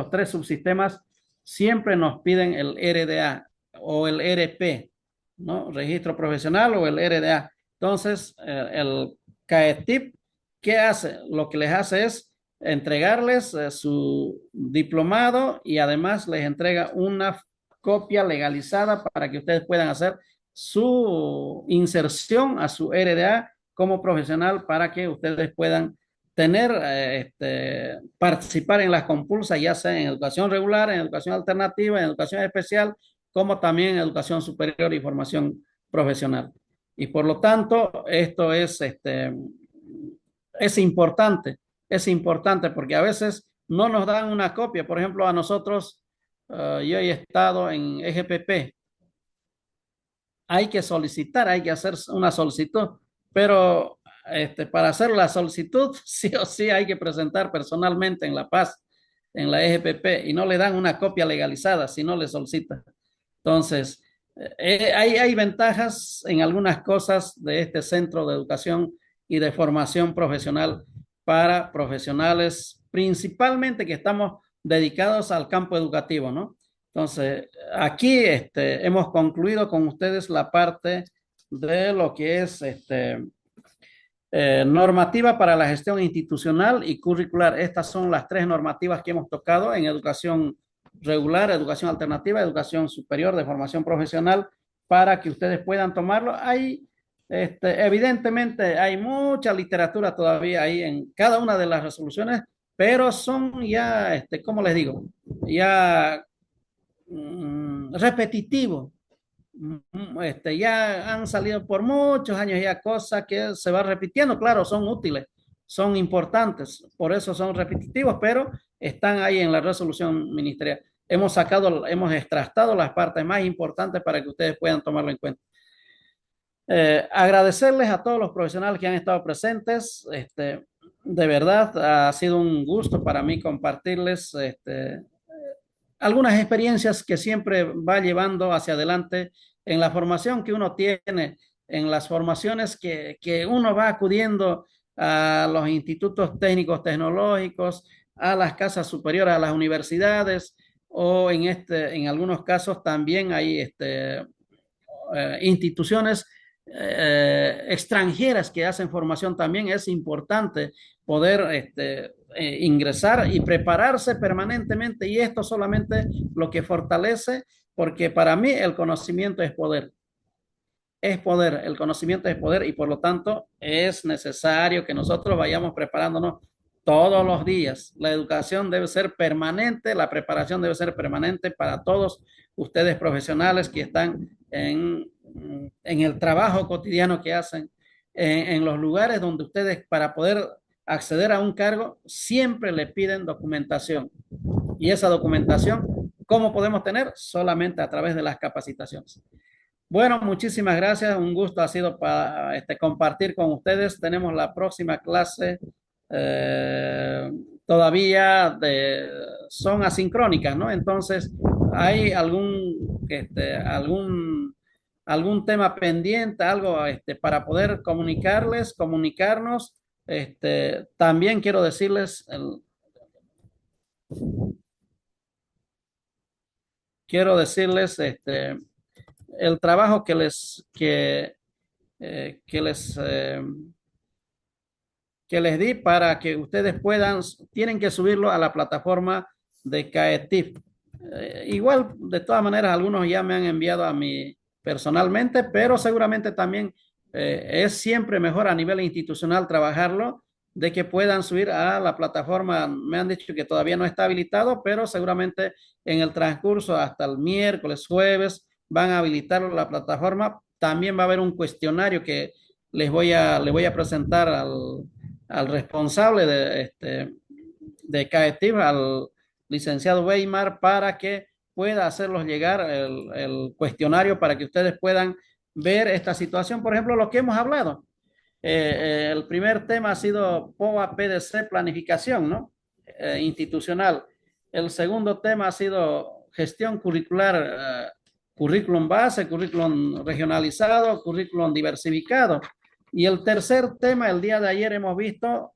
tres subsistemas, siempre nos piden el RDA o el RP, ¿no? Registro profesional o el RDA. Entonces, el CAETIP, ¿qué hace? Lo que les hace es entregarles su diplomado y además les entrega una copia legalizada para que ustedes puedan hacer su inserción a su RDA como profesional para que ustedes puedan tener, participar en las compulsas, ya sea en educación regular, en educación alternativa, en educación especial, como también en educación superior y formación profesional. Y por lo tanto, esto es importante porque a veces no nos dan una copia. Por ejemplo, a nosotros, yo he estado en EGPP, hay que solicitar, hay que hacer una solicitud, pero para hacer la solicitud, sí o sí hay que presentar personalmente en La Paz, en la EGPP, y no le dan una copia legalizada si no le solicitan. Entonces, hay ventajas en algunas cosas de este centro de educación y de formación profesional para profesionales, principalmente que estamos dedicados al campo educativo, ¿no? Entonces, aquí hemos concluido con ustedes la parte de lo que es normativa para la gestión institucional y curricular. Estas son las tres normativas que hemos tocado en educación regular, educación alternativa, educación superior de formación profesional, para que ustedes puedan tomarlo. Evidentemente, hay mucha literatura todavía ahí en cada una de las resoluciones, pero son ya, ¿cómo les digo? Ya repetitivo. Ya han salido por muchos años ya cosas que se van repitiendo, claro, son útiles, son importantes, por eso son repetitivos, pero están ahí en la resolución ministerial. Hemos extractado las partes más importantes para que ustedes puedan tomarlo en cuenta. Agradecerles a todos los profesionales que han estado presentes. De verdad, ha sido un gusto para mí compartirles algunas experiencias que siempre va llevando hacia adelante en la formación que uno tiene, en las formaciones que uno va acudiendo a los institutos técnicos tecnológicos, a las casas superiores, a las universidades, o en algunos casos también hay instituciones extranjeras que hacen formación. También es importante poder ingresar y prepararse permanentemente, y esto solamente lo que fortalece, porque para mí el conocimiento es poder, el conocimiento es poder, y por lo tanto es necesario que nosotros vayamos preparándonos todos los días. La educación debe ser permanente, la preparación debe ser permanente para todos ustedes profesionales que están en el trabajo cotidiano que hacen, en los lugares donde ustedes, para poder acceder a un cargo, siempre le piden documentación. Y esa documentación, ¿cómo podemos tener? Solamente a través de las capacitaciones. Bueno, muchísimas gracias. Un gusto ha sido para compartir con ustedes. Tenemos la próxima clase eh, todavía son asincrónicas, ¿no? Entonces, ¿hay algún tema pendiente, algo para poder comunicarnos? También quiero decirles, el trabajo que les di para que ustedes tienen que subirlo a la plataforma de CAETIP. Igual, de todas maneras, algunos ya me han enviado a mí personalmente, pero seguramente también es siempre mejor a nivel institucional trabajarlo, de que puedan subir a la plataforma. Me han dicho que todavía no está habilitado, pero seguramente en el transcurso hasta el miércoles, jueves, van a habilitar la plataforma. También va a haber un cuestionario que le voy a presentar al responsable de CAETIP, al licenciado Weimar, para que pueda hacerlos llegar el cuestionario para que ustedes puedan ver esta situación. Por ejemplo, lo que hemos hablado. El primer tema ha sido POA PDC planificación, ¿no? Institucional. El segundo tema ha sido gestión curricular, currículum base, currículum regionalizado, currículum diversificado. Y el tercer tema, el día de ayer hemos visto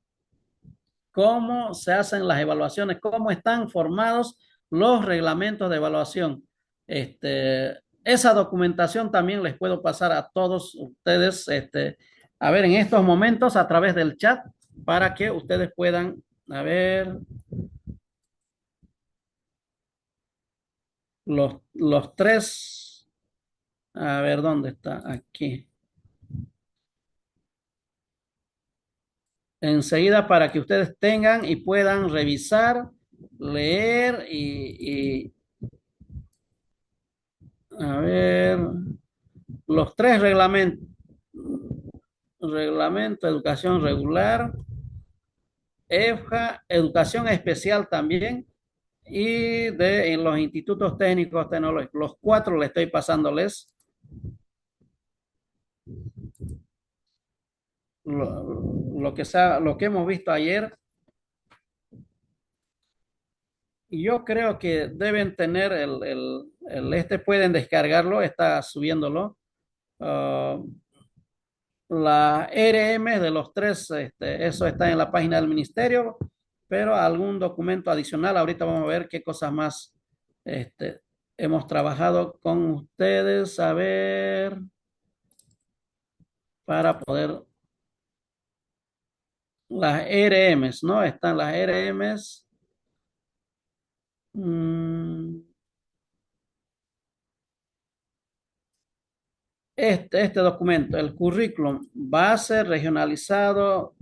cómo se hacen las evaluaciones, cómo están formados los reglamentos de evaluación. Esa documentación también les puedo pasar a todos ustedes, a ver, en estos momentos a través del chat para que ustedes puedan, a ver, los tres, a ver, ¿dónde está? Aquí. Enseguida para que ustedes tengan y puedan revisar, leer a ver, los tres reglamentos: reglamento, educación regular, EFJA, educación especial también, y en los institutos técnicos tecnológicos. Los cuatro le estoy pasándoles lo que hemos visto ayer. Y yo creo que deben tener pueden descargarlo, está subiéndolo. Uh, la RM de los tres, eso está en la página del ministerio, pero algún documento adicional, ahorita vamos a ver qué cosas más este, hemos trabajado con ustedes, a ver, para poder, las RMs, ¿no? Están las RMs. mm, este documento, el currículum base, regionalizado,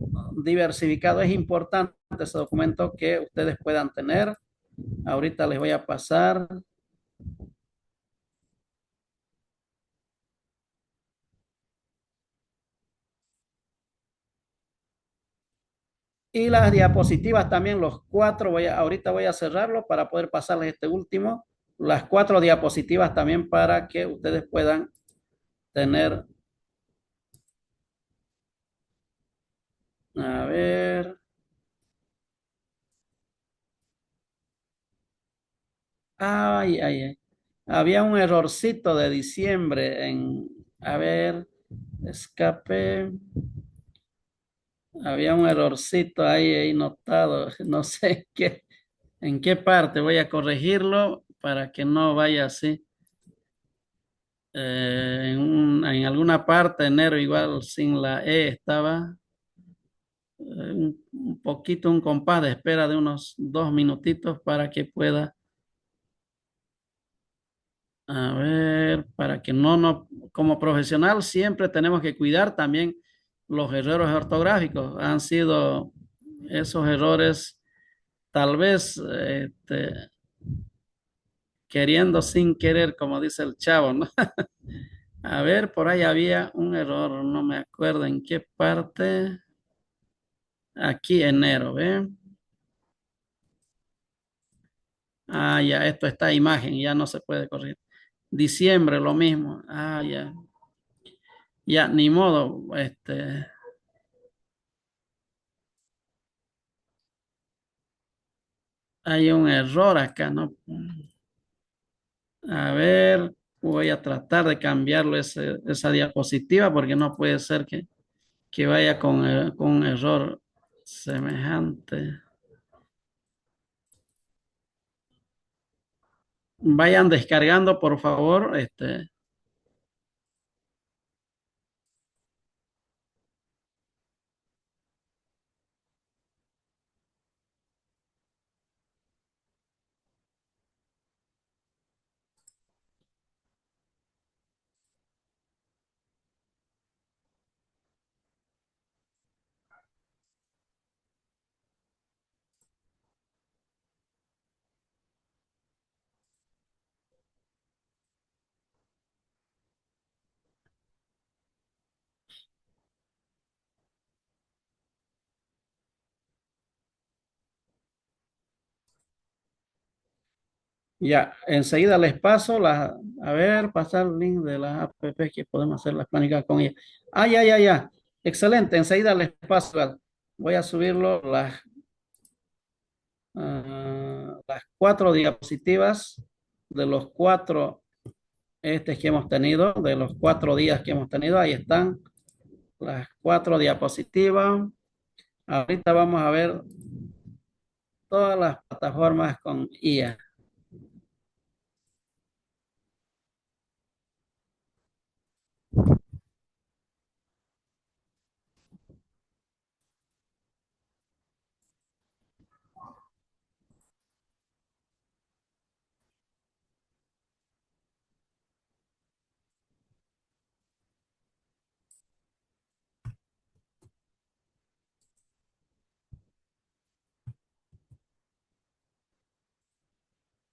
diversificado, es importante ese documento que ustedes puedan tener. Ahorita les voy a pasar. Y las diapositivas también, los cuatro, ahorita voy a cerrarlo para poder pasarles este último. Las cuatro diapositivas también para que ustedes puedan tener, a ver, ay. Había un errorcito de diciembre a ver, escape. Había un errorcito ahí notado. No sé en qué parte voy a corregirlo para que no vaya así. En alguna parte, enero igual sin la E estaba un poquito, un compás de espera de unos 2 minutitos para que pueda, a ver, para que no, como profesional siempre tenemos que cuidar también los errores ortográficos. Han sido esos errores tal vez queriendo sin querer, como dice el chavo, ¿no? A ver, por ahí había un error, no me acuerdo en qué parte. Aquí enero, ¿ve? Ah, ya, esto está imagen, ya no se puede corregir. Diciembre, lo mismo. Ah, ya. Ya, ni modo. Hay un error acá, ¿no? A ver, voy a tratar de cambiarlo esa diapositiva porque no puede ser que vaya con un error semejante. Vayan descargando, por favor. Ya, enseguida les paso a ver, pasar el link de las app que podemos hacer las pláticas con ella. Ah, ya, ya, ya. Excelente, enseguida les paso. Voy a subirlo las 4 diapositivas de los 4 que hemos tenido, de los 4 días que hemos tenido. Ahí están las 4 diapositivas. Ahorita vamos a ver todas las plataformas con IA.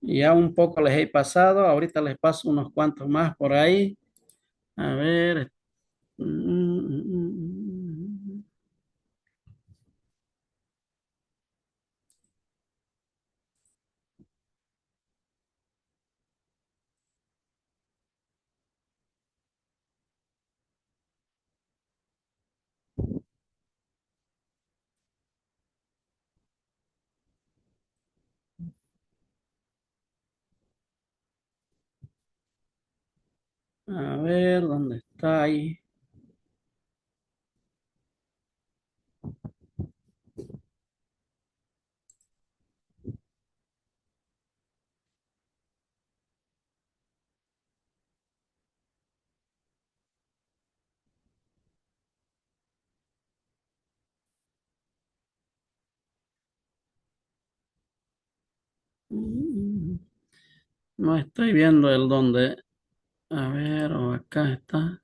Ya un poco les he pasado, ahorita les paso unos cuantos más por ahí. A ver. A ver, ¿dónde está ahí? No estoy viendo el dónde. A ver, o acá está.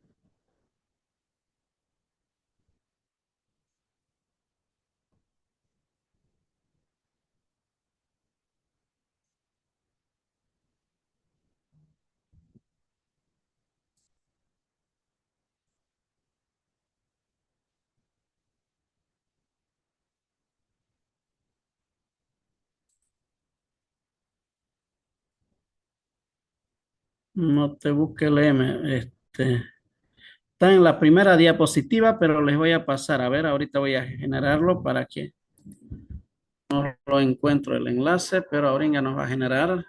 No te busque el M. Está en la primera diapositiva, pero les voy a pasar. A ver, ahorita voy a generarlo para que no lo encuentro el enlace, pero ahorita nos va a generar.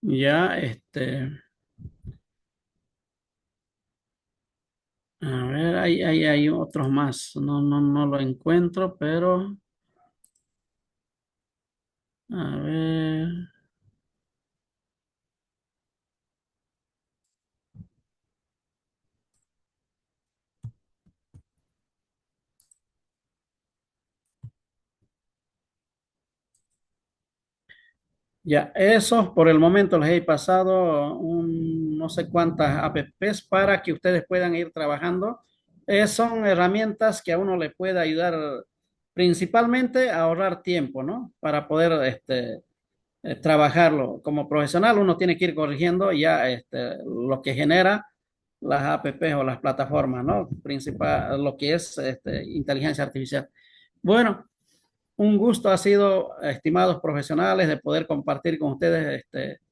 Ya, a ver, hay otros más. No lo encuentro, pero a ver. Ya, esos por el momento les he pasado no sé cuántas apps para que ustedes puedan ir trabajando. Son herramientas que a uno le puede ayudar principalmente a ahorrar tiempo, ¿no? Para poder trabajarlo. Como profesional uno tiene que ir corrigiendo ya lo que genera las apps o las plataformas, ¿no? Principal, lo que es inteligencia artificial. Bueno. Un gusto ha sido, estimados profesionales, de poder compartir con ustedes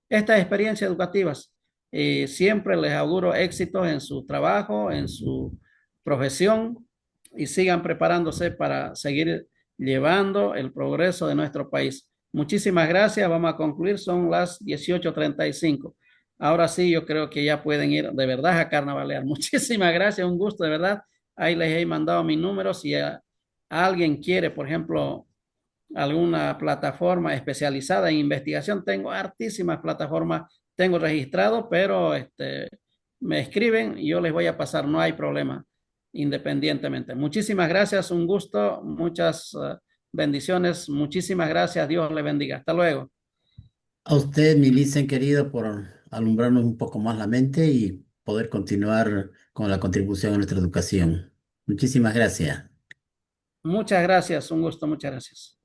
estas experiencias educativas. Y siempre les auguro éxitos en su trabajo, en su profesión y sigan preparándose para seguir llevando el progreso de nuestro país. Muchísimas gracias. Vamos a concluir. Son las 18:35. Ahora sí, yo creo que ya pueden ir de verdad a carnavalear. Muchísimas gracias. Un gusto, de verdad. Ahí les he mandado mis números. Si alguien quiere, por ejemplo, alguna plataforma especializada en investigación. Tengo hartísimas plataformas, tengo registrado, pero me escriben y yo les voy a pasar, no hay problema, independientemente. Muchísimas gracias, un gusto, muchas bendiciones, muchísimas gracias, Dios le bendiga. Hasta luego. A usted, mi Licen querido, por alumbrarnos un poco más la mente y poder continuar con la contribución a nuestra educación. Muchísimas gracias. Muchas gracias, un gusto, muchas gracias.